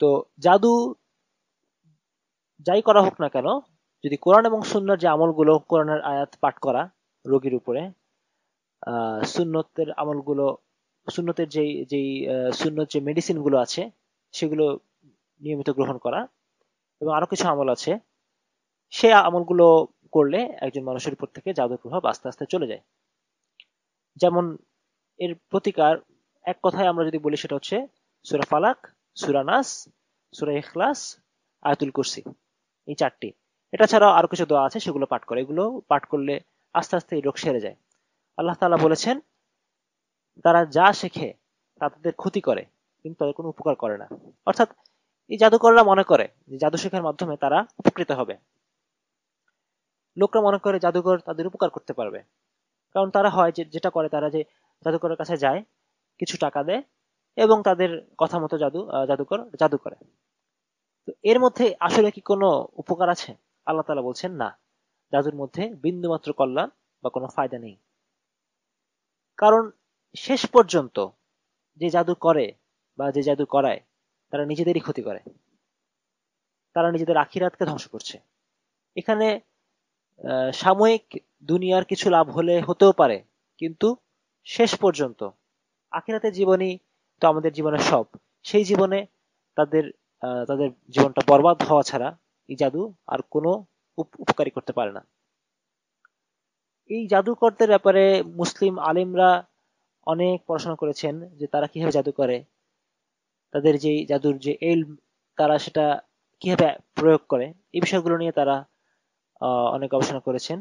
তো জাদু যাই করা হোক না কেন, যদি কোরআন এবং সুন্নাহর যে আমলগুলো, কোরআনের আয়াত পাঠ করা রোগীর উপরে, সুন্নতের আমলগুলো, সুন্নতের যেই সুন্নত যে মেডিসিন গুলো আছে সেগুলো নিয়মিত গ্রহণ করা, এবং আরো কিছু আমল আছে, সে আমলগুলো করলে একজন মানুষের উপর থেকে জাদুর প্রভাব আস্তে আস্তে চলে যায়। যেমন এর প্রতিকার এক কথায় আমরা যদি বলি সেটা হচ্ছে সূরা ফালাক, সূরা নাস, সূরা ইখলাস, আয়াতুল কুরসি, এই চারটি। এটা ছাড়াও আরো কিছু দোয়া আছে, সেগুলো পাঠ করে, এগুলো পাঠ করলে আস্তে আস্তে এই রোগ সেরে যায়। আল্লাহ তাআলা বলেছেন, তারা যা শেখে তা তাদের ক্ষতি করে, কিন্তু তাদের কোনো উপকার করে না। অর্থাৎ এই জাদুকররা মনে করে যে জাদু শেখার মাধ্যমে তারা উপকৃত হবে। লোকরা মনে করে জাদুকর তাদের উপকার করতে পারবে, কারণ তারা হয় যেটা করে, তারা যে জাদুকরের কাছে যায়, কিছু টাকা দেয় এবং তাদের কথা মতো জাদুকর জাদু করে। তো এর মধ্যে আসলে কি কোনো উপকার আছে? আল্লাহ তাআলা বলছেন না, জাদুর মধ্যে বিন্দুমাত্র কল্যাণ বা কোনো ফায়দা নেই। কারণ শেষ পর্যন্ত যে জাদু করে বা যে জাদু করায় তারা নিজেদেরই ক্ষতি করে, তারা নিজেদের আখিরাতকে ধ্বংস করছে। এখানে সাময়িক দুনিয়ার কিছু লাভ হতেও পারে, কিন্তু শেষ পর্যন্ত আখিরাতের জীবনই তো আমাদের জীবনের সব, সেই জীবনে তাদের তাদের জীবনটা বরবাদ হওয়া ছাড়া এই জাদু আর কোনো উপকারী করতে পারে না। এই জাদুকরদের ব্যাপারে মুসলিম আলেমরা অনেক পড়াশোনা করেছেন, যে তারা কিভাবে জাদু করে, তাদের যে জাদুর যে ইলম, তারা সেটা কিভাবে প্রয়োগ করে, এই বিষয়গুলো নিয়ে তারা অনেক গবেষণা করেছেন।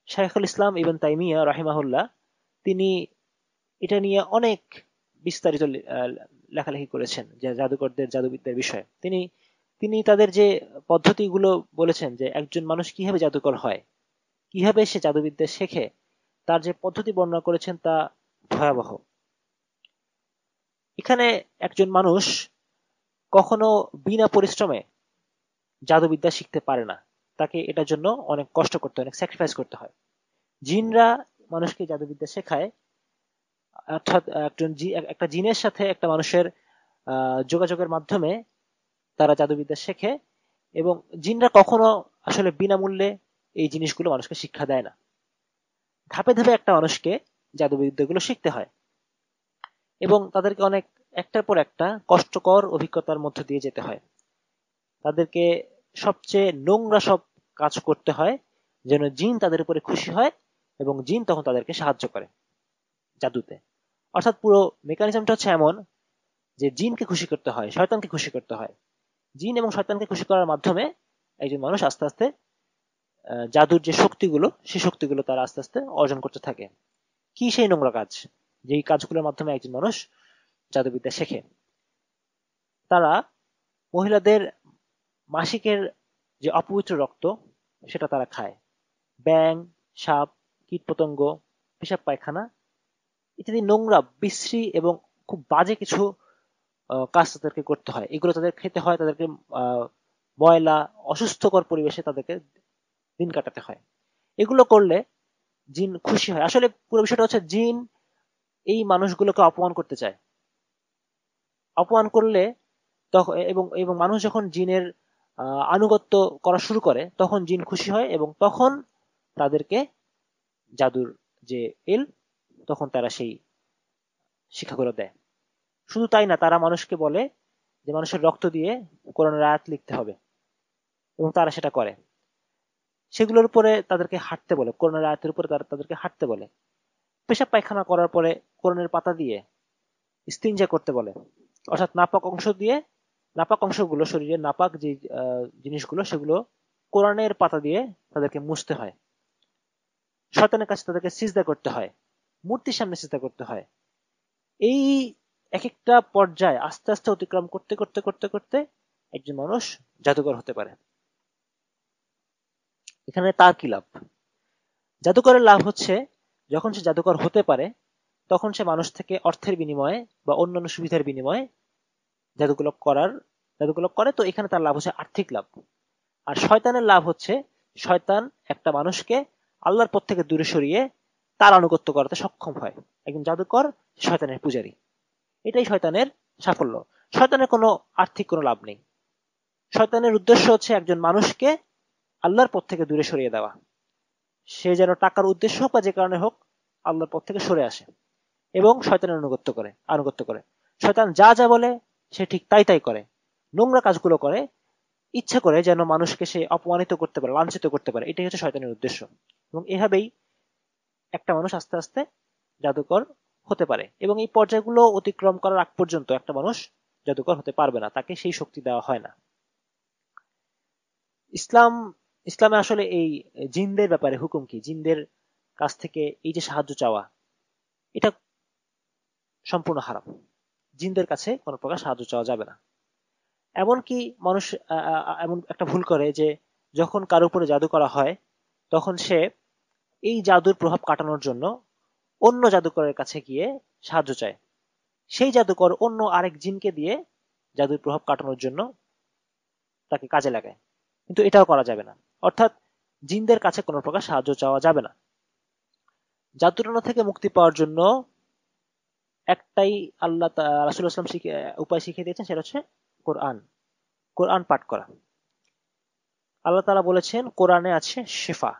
শাইখুল ইসলাম ইবন তাইমিয়া রাহিমাহুল্লাহ, তিনি এটা নিয়ে অনেক বিস্তারিত লেখালেখি করেছেন, যে জাদুকরদের জাদুবিদ্যার বিষয়ে। তিনি তাদের যে পদ্ধতিগুলো বলেছেন, যে একজন মানুষ কিভাবে জাদুকর হয়, কিভাবে সে জাদুবিদ্যা শেখে, তার যে পদ্ধতি বর্ণনা করেছেন তা ভয়াবহ। এখানে একজন মানুষ কখনো বিনা পরিশ্রমে জাদুবিদ্যা শিখতে পারে না, তাকে এটার জন্য অনেক কষ্ট করতে হয়, অনেক স্যাক্রিফাইস করতে হয়। জিনরা মানুষকে জাদুবিদ্যা শেখায়, অর্থাৎ একটা জিনের সাথে একটা মানুষের যোগাযোগের মাধ্যমে তারা জাদুবিদ্যা শেখে, এবং জিনরা কখনো আসলে বিনামূল্যে এই জিনিসগুলো মানুষকে শিক্ষা দেয় না। ধাপে ধাপে একটা মানুষকে জাদুবিদ্যাগুলো শিখতে হয়, এবং তাদেরকে অনেক একটার পর একটা কষ্টকর অভিজ্ঞতার মধ্য দিয়ে যেতে হয়। তাদেরকে সবচেয়ে নোংরা সব কাজ করতে হয়, যেন জিন তাদের উপরে খুশি হয় এবং জিন তখন তাদেরকে সাহায্য করে জাদুতে। অর্থাৎ পুরো মেকানিজমটা হচ্ছে এমন যে জিনকে খুশি করতে হয়, শয়তানকে খুশি করতে হয়। জিন এবং শয়তানকে খুশি করার মাধ্যমে একজন মানুষ আস্তে আস্তে জাদুর যে শক্তিগুলো, সেই শক্তিগুলো তারা আস্তে আস্তে অর্জন করতে থাকে। কি সেই নোংরা কাজ, যেই কাজগুলোর মাধ্যমে একজন মানুষ জাদুবিদ্যা শেখে? তারা মহিলাদের মাসিকের যে অপবিত্র রক্ত, সেটা তারা খায়। ব্যাঙ, সাপ, কীটপতঙ্গ, পেশাব পায়খানা ইত্যাদি নোংরা, বিশ্রী এবং খুব বাজে কিছু কাজ তাদেরকে করতে হয়। এগুলো তাদের খেতে হয়, তাদেরকে ময়লা অসুস্থকর পরিবেশে তাদেরকে দিন কাটাতে হয়। এগুলো করলে জিন খুশি হয়। আসলে পুরো বিষয়টা হচ্ছে জিন এই মানুষগুলোকে অপমান করতে চায়। অপমান করলে তখন এবং মানুষ যখন জিনের আনুগত্য করা শুরু করে, তখন জিন খুশি হয় এবং তখন তাদেরকে জাদুর যে এল, তখন তারা সেই শিক্ষাগুলো দেয়। শুধু তাই না, তারা মানুষকে বলে যে মানুষের রক্ত দিয়ে কোরআনের আয়াত লিখতে হবে, এবং তারা সেটা করে। সেগুলোর উপরে তাদেরকে হাঁটতে বলে, কোরআনের আয়াতের উপরে তাদেরকে হাঁটতে বলে। পেশাব পায়খানা করার পরে কোরআনের পাতা দিয়ে ইস্তিনজা করতে বলে, অর্থাৎ নাপাক অংশগুলো, শরীরের নাপাক যে জিনিসগুলো, সেগুলো কোরআনের পাতা দিয়ে তাদেরকে মুছতে হয়। শয়তানের কাছে তাদেরকে সিজদা করতে হয়, মূর্তির সামনে সিজদা করতে হয়। এই এক একটা পর্যায়ে আস্তে আস্তে অতিক্রম করতে করতে করতে করতে একজন মানুষ জাদুকর হতে পারে। এখানে তার কি লাভ? জাদুকরের লাভ হচ্ছে, যখন সে জাদুকর হতে পারে তখন সে মানুষ থেকে অর্থের বিনিময়ে বা অন্যান্য সুবিধার বিনিময়ে জাদুগুলো করে। তো এখানে তার লাভ হচ্ছে আর্থিক লাভ। আর শয়তানের লাভ হচ্ছে, শয়তান একটা মানুষকে আল্লাহর পথ থেকে দূরে সরিয়ে তার আনুগত্য করাতে সক্ষম হয়। একজন জাদুকর শয়তানের পূজারী, এটাই শয়তানের সাফল্য। শয়তানের কোনো আর্থিক কোনো লাভ নেই। শয়তানের উদ্দেশ্য হচ্ছে একজন মানুষকে আল্লাহর পথ থেকে দূরে সরিয়ে দেওয়া। সে যেন টাকার উদ্দেশ্য হোক বা যে কারণে হোক আল্লাহর পথ থেকে সরে আসে এবং শয়তানের আনুগত্য করে। শয়তান যা যা বলে সে ঠিক তাই তাই করে, নোংরা কাজগুলো করে, ইচ্ছা করে যেন মানুষকে সে অপমানিত করতে পারে, লাঞ্ছিত করতে পারে। এটাই হচ্ছে শয়তানের উদ্দেশ্য। এবং এভাবেই একটা মানুষ আস্তে আস্তে জাদুকর হতে পারে, এবং এই পর্যায়গুলো অতিক্রম করার আগ পর্যন্ত একটা মানুষ জাদুকর হতে পারবে না, তাকে সেই শক্তি দেওয়া হয় না। ইসলামে আসলে এই জিনদের ব্যাপারে হুকুম কি? জিনদের কাছ থেকে এই যে সাহায্য চাওয়া, এটা সম্পূর্ণ হারাম। জিনদের কাছে কোনো প্রকার সাহায্য চাওয়া যাবে না। এমনকি মানুষ এমন একটা ভুল করে যে যখন কারো উপরে জাদু করা হয় তখন সে এই জাদুর প্রভাব কাটানোর জন্য অন্য জাদুকরের কাছে গিয়ে সাহায্য চায়। সেই জাদুকর অন্য আরেক জিনকে দিয়ে জাদুর প্রভাব কাটানোর জন্য তাকে কাজে লাগায়, কিন্তু এটাও করা যাবে না। অর্থাৎ জিনদের কাছে কোনো প্রকার সাহায্য চাওয়া যাবে না। জাদুটনা থেকে মুক্তি পাওয়ার জন্য একটাই আল্লাহ রাসূলুল্লাহ সাল্লাল্লাহু আলাইহি ওয়াসাল্লাম উপায় শিখিয়ে দিয়েছেন, সেটা হচ্ছে কোরআন পাঠ করা। আল্লাহ তাআলা বলেছেন কোরআনে আছে শিফা।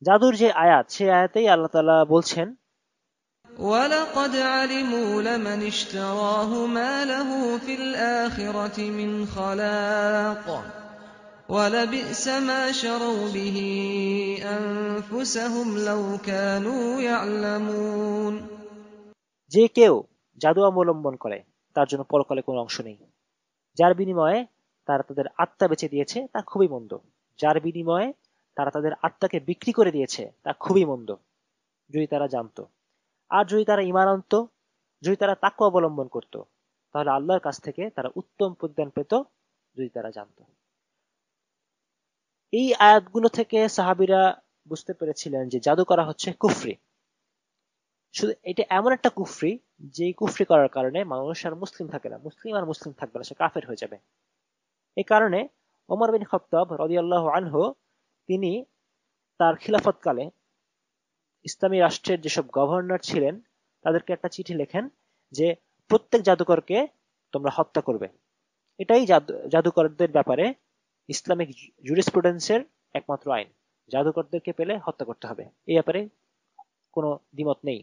জাদুর যে আয়াত, সেই আয়াতেই আল্লাহ তাআলা বলছেন, وَلَقَدْ عَلِمُوا لَمَنِ اشْتَرَاهُ مَا لَهُ فِي الْآخِرَةِ مِنْ خَلَاقٍ وَلَبِئْسَ مَا شَرَوْا بِهِ أَنفُسَهُمْ لَوْ كَانُوا يَعْلَمُونَ। যে কেউ জাদু অবলম্বন করে তার জন্য পরকালে কোনো অংশ নেই। যার বিনিময়ে তারা তাদের আত্মা বেচে দিয়েছে তা খুবই মন্দ। যার বিনিময়ে তারা তাদের আত্মাকে বিক্রি করে দিয়েছে তা খুবই মন্দ, যদি তারা জানতো। আর যদি তারা ঈমান আনতো, যদি তারা তাকওয়া অবলম্বন করত, তাহলে আল্লাহর কাছ থেকে তারা উত্তম প্রতিদান পেত, যদি তারা জানতো। এই আয়াতগুলো থেকে সাহাবীরা বুঝতে পেরেছিলেন যে জাদু করা হচ্ছে কুফরি। শুধু এটা এমন একটা কুফরি, যে কুফরি করার কারণে মানুষ আর মুসলিম থাকে না, মুসলিম থাকবে না, সে কাফের হয়ে যাবে। এই কারণে ওমর বিন খাত্তাব রাদিয়াল্লাহু আনহু তিনি তার খিলাফতকালে ইসলামী রাষ্ট্রের যেসব গভর্নর ছিলেন তাদেরকে একটা চিঠি লেখেন যে প্রত্যেক জাদুকরকে তোমরা হত্যা করবে। এটাই জাদুকরদের ব্যাপারে ইসলামিক জুরিসপ্রুডেন্সের একমাত্র আইন। জাদুকরদেরকে পেলে হত্যা করতে হবে, এই ব্যাপারে কোনো দ্বিমত নেই।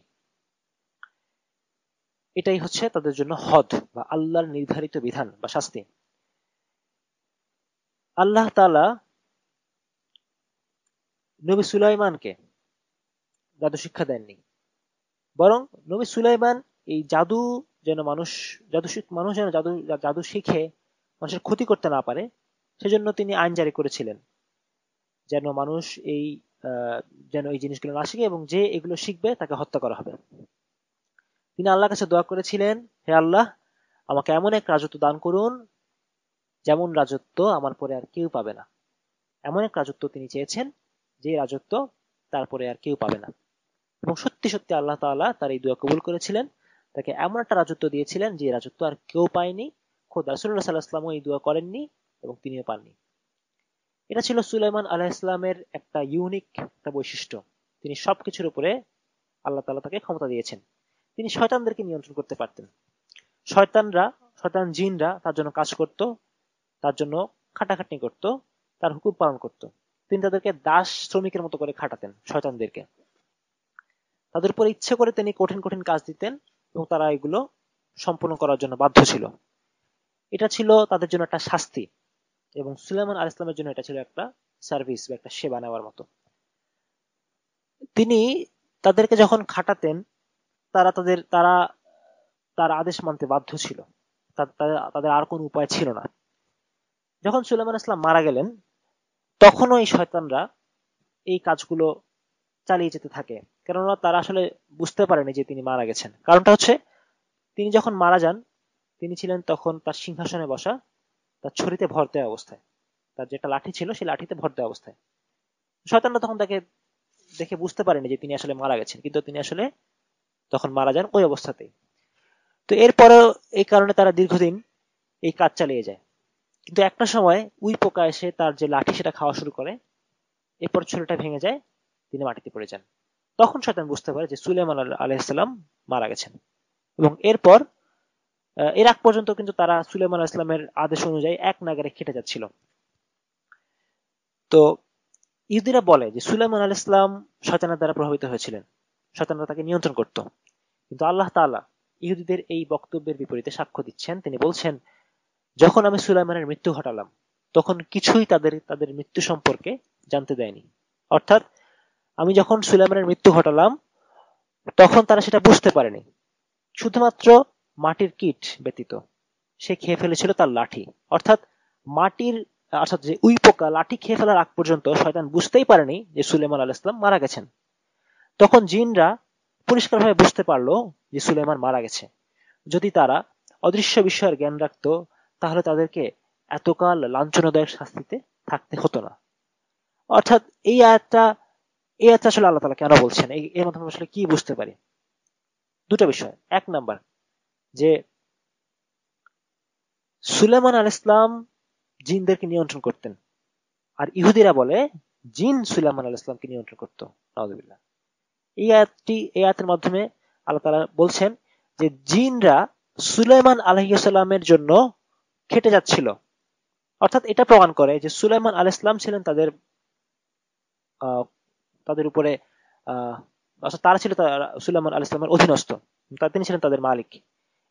এটাই হচ্ছে তাদের জন্য হদ বা আল্লাহর নির্ধারিত বিধান বা শাস্তি। আল্লাহ তাআলা নবী সুলাইমানকে জাদু শিক্ষা দেননি, বরং নবী সুলাইমান এই জাদু যেন মানুষ যেন জাদু শিখে মানুষের ক্ষতি করতে না পারে, সেজন্য তিনি আইন জারি করেছিলেন যেন মানুষ যেন এই জিনিসগুলো না শিখে, এবং যে এগুলো শিখবে তাকে হত্যা করা হবে। তিনি আল্লাহর কাছে দোয়া করেছিলেন, হে আল্লাহ, আমাকে এমন এক রাজত্ব দান করুন যেমন রাজত্ব আমার পরে আর কেউ পাবে না। এমন এক রাজত্ব তিনি চেয়েছেন যে রাজত্ব তারপরে আর কেউ পাবে না, এবং সত্যি সত্যি আল্লাহ তাআলা তার এই দোয়া কবুল করেছিলেন। তাকে এমন একটা রাজত্ব দিয়েছিলেন যে রাজত্ব আর কেউ পায়নি। খোদ রাসূলুল্লাহ সাল্লাল্লাহু আলাইহি ওয়াসাল্লামও এই দোয়া করেননি এবং তিনিও পাননি। এটা ছিল সুলাইমান আলাইহিস সালামের একটা ইউনিক একটা বৈশিষ্ট্য। তিনি সবকিছুর উপরে আল্লাহ তাআলা তাকে ক্ষমতা দিয়েছেন। তিনি শয়তানদেরকে নিয়ন্ত্রণ করতে পারতেন। শয়তান জিনরা তার জন্য কাজ করত, তার জন্য খাটাখাটনি করত, তার হুকুম পালন করত। তিনি তাদেরকে দাস শ্রমিকের মতো করে খাটাতেন, শয়তানদেরকে। তাদের উপর ইচ্ছে করে তিনি কঠিন কঠিন কাজ দিতেন এবং তারা এগুলো সম্পূর্ণ করার জন্য বাধ্য ছিল। এটা ছিল তাদের জন্য একটা শাস্তি, এবং সুলাইমান আলাইহিস সালামের জন্য এটা ছিল একটা সার্ভিস বা একটা সেবা নেওয়ার মতো। তিনি তাদেরকে যখন খাটাতেন, তারা তার আদেশ মানতে বাধ্য ছিল, তাদের আর কোনো উপায় ছিল না। যখন সুলাইমান আলাইহিস সালাম মারা গেলেন, তখনও এই শয়তানরা এই কাজগুলো চালিয়ে যেতে থাকে, কেননা তারা আসলে বুঝতে পারেনি যে তিনি মারা গেছেন। কারণটা হচ্ছে, তিনি যখন মারা যান, তিনি ছিলেন তখন তার সিংহাসনে বসা, তার ছড়িতে ভর দেওয়া অবস্থায়, তার যেটা লাঠি ছিল সেই লাঠিতে ভর দেওয়া অবস্থায়। শয়তানরা তখন তাকে দেখে বুঝতে পারেনি যে তিনি আসলে মারা গেছেন, কিন্তু তিনি আসলে তখন মারা যান ওই অবস্থাতেই। তো এরপরেও এই কারণে তারা দীর্ঘদিন এই কাজ চালিয়ে যায়। কিন্তু একটা সময় উই পোকা এসে তার যে লাঠি সেটা খাওয়া শুরু করে, এরপর ছুরিটা ভেঙে যায়, তিনি মাটিতে পড়ে যান। তখন শয়তান বুঝতে পারে যে সুলাইমান আলাইহিস সালাম মারা গেছেন। এবং এরপর এর আগ পর্যন্ত কিন্তু তারা সুলাইমান আলাইহিস সালামের আদেশ অনুযায়ী এক নাগারে খেটে যাচ্ছিল। তো ইহুদিরা বলে যে সুলাইমান আলাইহিস সালাম শয়তানের দ্বারা প্রভাবিত হয়েছিলেন, শয়তানরা তাকে নিয়ন্ত্রণ করত। কিন্তু আল্লাহ তাআলা ইহুদিদের এই বক্তব্যের বিপরীতে সাক্ষ্য দিচ্ছেন। তিনি বলছেন, যখন আমি সুলাইমানের মৃত্যু ঘটালাম, তখন কিছুই তাদের মৃত্যু সম্পর্কে জানতে দেয়নি। অর্থাৎ আমি যখন সুলাইমানের মৃত্যু ঘটালাম, তখন তারা সেটা বুঝতে পারেনি। শুধুমাত্র মাটির কীট ব্যতীত সে খেয়ে ফেলেছিল তার লাঠি। অর্থাৎ যে উই পোকা লাঠি খেয়ে ফেলার আগ পর্যন্ত শয়তান বুঝতেই পারেনি যে সুলাইমান আলাইহিস সালাম মারা গেছেন। তখন জিনরা পরিষ্কারভাবে বুঝতে পারলো যে সুলাইমান মারা গেছে। যদি তারা অদৃশ্য বিষয়ের জ্ঞান রাখতো, তাহলে তাদেরকে এতকাল লাঞ্ছনাদায়ক শাস্তিতে থাকতে হতো না। অর্থাৎ এই আয়াতটা আসলে আল্লাহ তাআলা কেন বলছেন, এর মাধ্যমে আসলে কি বুঝতে পারি? দুটো বিষয়। এক নাম্বার, যে সুলাইমান আলাইহিস সালাম জিনদেরকে নিয়ন্ত্রণ করতেন, আর ইহুদিরা বলে জিন সুলাইমান আলাইহিস সালামকে নিয়ন্ত্রণ করত। নাউযুবিল্লাহ। এই আয়াতের মাধ্যমে আল্লাহ তাআলা বলছেন যে জিনরা সুলাইমান আলাইহিস সালামের জন্য খেটে যাচ্ছিল। অর্থাৎ এটা প্রমাণ করে যে সুলাইমান আলাইহিস সালাম ছিলেন তাদের উপরে, তারা ছিল সুলাইমান আলাইহিস সালামের অধীনস্থ, তিনি ছিলেন তাদের মালিক।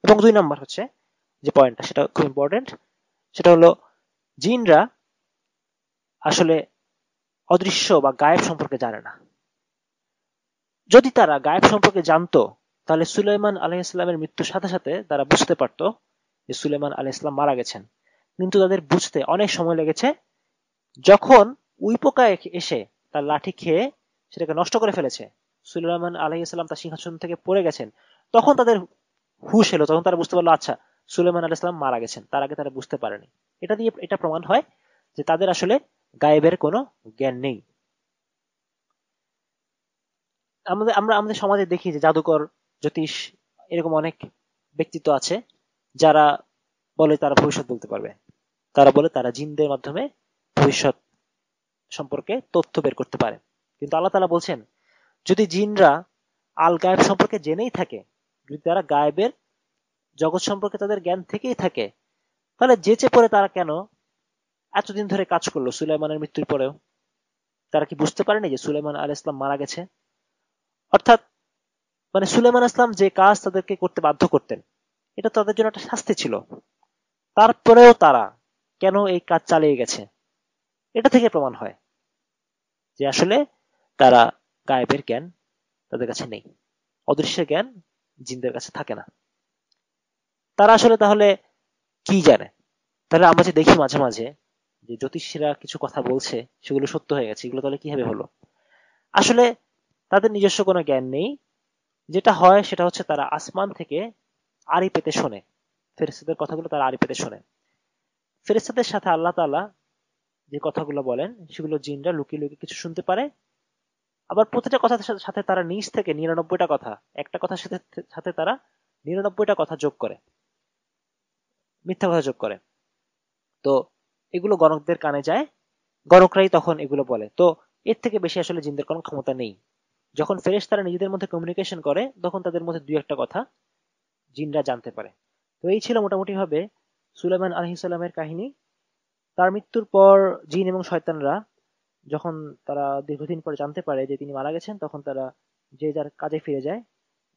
এবং দুই নম্বর হচ্ছে যে পয়েন্টটা, সেটা খুব ইম্পর্টেন্ট, সেটা হলো জিনরা আসলে অদৃশ্য বা গায়েব সম্পর্কে জানে না। যদি তারা গায়েব সম্পর্কে জানতো, তাহলে সুলাইমান আলাইহিস সালামের মৃত্যুর সাথে সাথে তারা বুঝতে পারতো যে সুলাইমান আলাইহিস সালাম মারা গেছেন। কিন্তু তাদের বুঝতে অনেক সময় লেগেছে। যখন উই পোকা এসে তার লাঠি খেয়ে সেটাকে নষ্ট করে ফেলেছে, সুলাইমান আলাইহিস সালাম তার সিংহাসন থেকে পড়ে গেছেন, তখন তাদের হুঁশ এলো, তখন তারা বুঝতে পারলো আচ্ছা সুলাইমান আলাইহিস সালাম মারা গেছেন। তার আগে তারা বুঝতে পারেনি। এটা প্রমাণ হয় যে তাদের আসলে গায়েবের কোনো জ্ঞান নেই। আমরা আমাদের সমাজে দেখি যে জাদুকর, জ্যোতিষ, এরকম অনেক ব্যক্তিত্ব আছে যারা বলে তারা ভবিষ্যৎ বলতে পারবে। তারা বলে তারা জিনদের মাধ্যমে ভবিষ্যৎ সম্পর্কে তথ্য বের করতে পারে। কিন্তু আল্লাহ তাআলা বলছেন, যদি জিনরা আল গায়েব সম্পর্কে জেনেই থাকে, যদি তারা গায়েবের জগৎ সম্পর্কে তাদের জ্ঞান থেকেই থাকে, তাহলে যেচে পড়ে তারা কেন এতদিন ধরে কাজ করলো সুলাইমানের মৃত্যুর পরেও? তারা কি বুঝতে পারেনি যে সুলাইমান আলাইহিস সালাম মারা গেছে? অর্থাৎ সুলাইমান আলাইহিস সালাম যে কাজ তাদেরকে করতে বাধ্য করতেন, এটা তাদের জন্য একটা শাস্তি ছিল। তারপরেও তারা কেন এই কাজ চালিয়ে গেছে? এটা থেকে প্রমাণ হয় যে আসলে তারা গায়েবের জ্ঞান তাদের কাছে নেই, অদৃশ্য জ্ঞান জিনদের কাছে থাকে না। তারা আসলে তাহলে কি জানে? তাহলে আমরা যে দেখি মাঝে মাঝে যে জ্যোতিষীরা কিছু কথা বলছে, সেগুলো সত্য হয়ে গেছে, এগুলো তাহলে কিভাবে হলো? আসলে তাদের নিজস্ব কোনো জ্ঞান নেই। যেটা হয় সেটা হচ্ছে তারা আসমান থেকে আড়ি পেতে শোনে, ফেরেশতাদের কথাগুলো তারা আড়ি পেতে শোনে। ফেরেশতাদের সাথে আল্লাহ তাআলা যে কথাগুলো বলেন, সেগুলো জিনরা লুকিয়ে লুকিয়ে কিছু শুনতে পারে। আবার প্রতিটা কথার সাথে তারা নিজ থেকে 99টা কথা, একটা কথার সাথে তারা 99টা কথা যোগ করে, মিথ্যা কথা যোগ করে। তো এগুলো গণকদের কানে যায়, গণকরাই তখন এগুলো বলে। তো এর থেকে বেশি আসলে জিনদের কোনো ক্ষমতা নেই। যখন ফেরেশতারা নিজেদের মধ্যে কমিউনিকেশন করে, তখন তাদের মধ্যে দুই একটা কথা জিনরা জানতে পারে। তো এই ছিল মোটামুটি ভাবে সুলাইমান আলাইহিস সালামের কাহিনী। তার মৃত্যুর পর জিন এবং শয়তানরা যখন তারা দীর্ঘদিন পরে জানতে পারে যে তিনি মারা গেছেন, তখন তারা যে যার কাজে ফিরে যায়।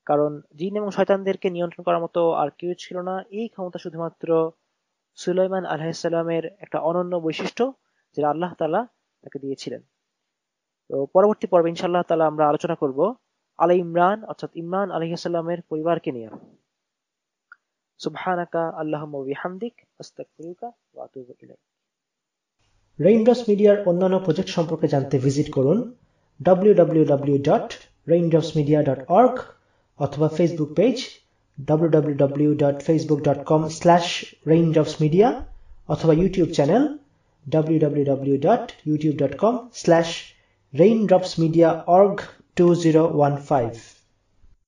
কারণ জিন এবং শয়তানদেরকে নিয়ন্ত্রণ করার মতো আর কেউ ছিল না। এই ক্ষমতা শুধুমাত্র সুলাইমান আলাইহিসসালামের একটা অনন্য বৈশিষ্ট্য, যেটা আল্লাহ তাআলা তাকে দিয়েছিলেন। তো পরবর্তী পর্বে ইনশাআল্লাহ তাআলা আমরা আলোচনা করব আলে ইমরান অর্থাৎ ইমরান আলাইহিসসালামের পরিবারকে নিয়ে। সুবহানাকা আল্লাহুম্মা ওয়া বিহামদিক আস্তাগফিরুকা ওয়া আতুবু ইলাইক। রেইনড্রপস মিডিয়ার অন্যান্য প্রজেক্ট সম্পর্কে জানতে ভিজিট করুন www.raindropsmedia.org অথবা ফেসবুক পেজ www.facebook.com/raindropsmedia অথবা ইউটিউব চ্যানেল www.youtube.com/raindropsmediaorg2015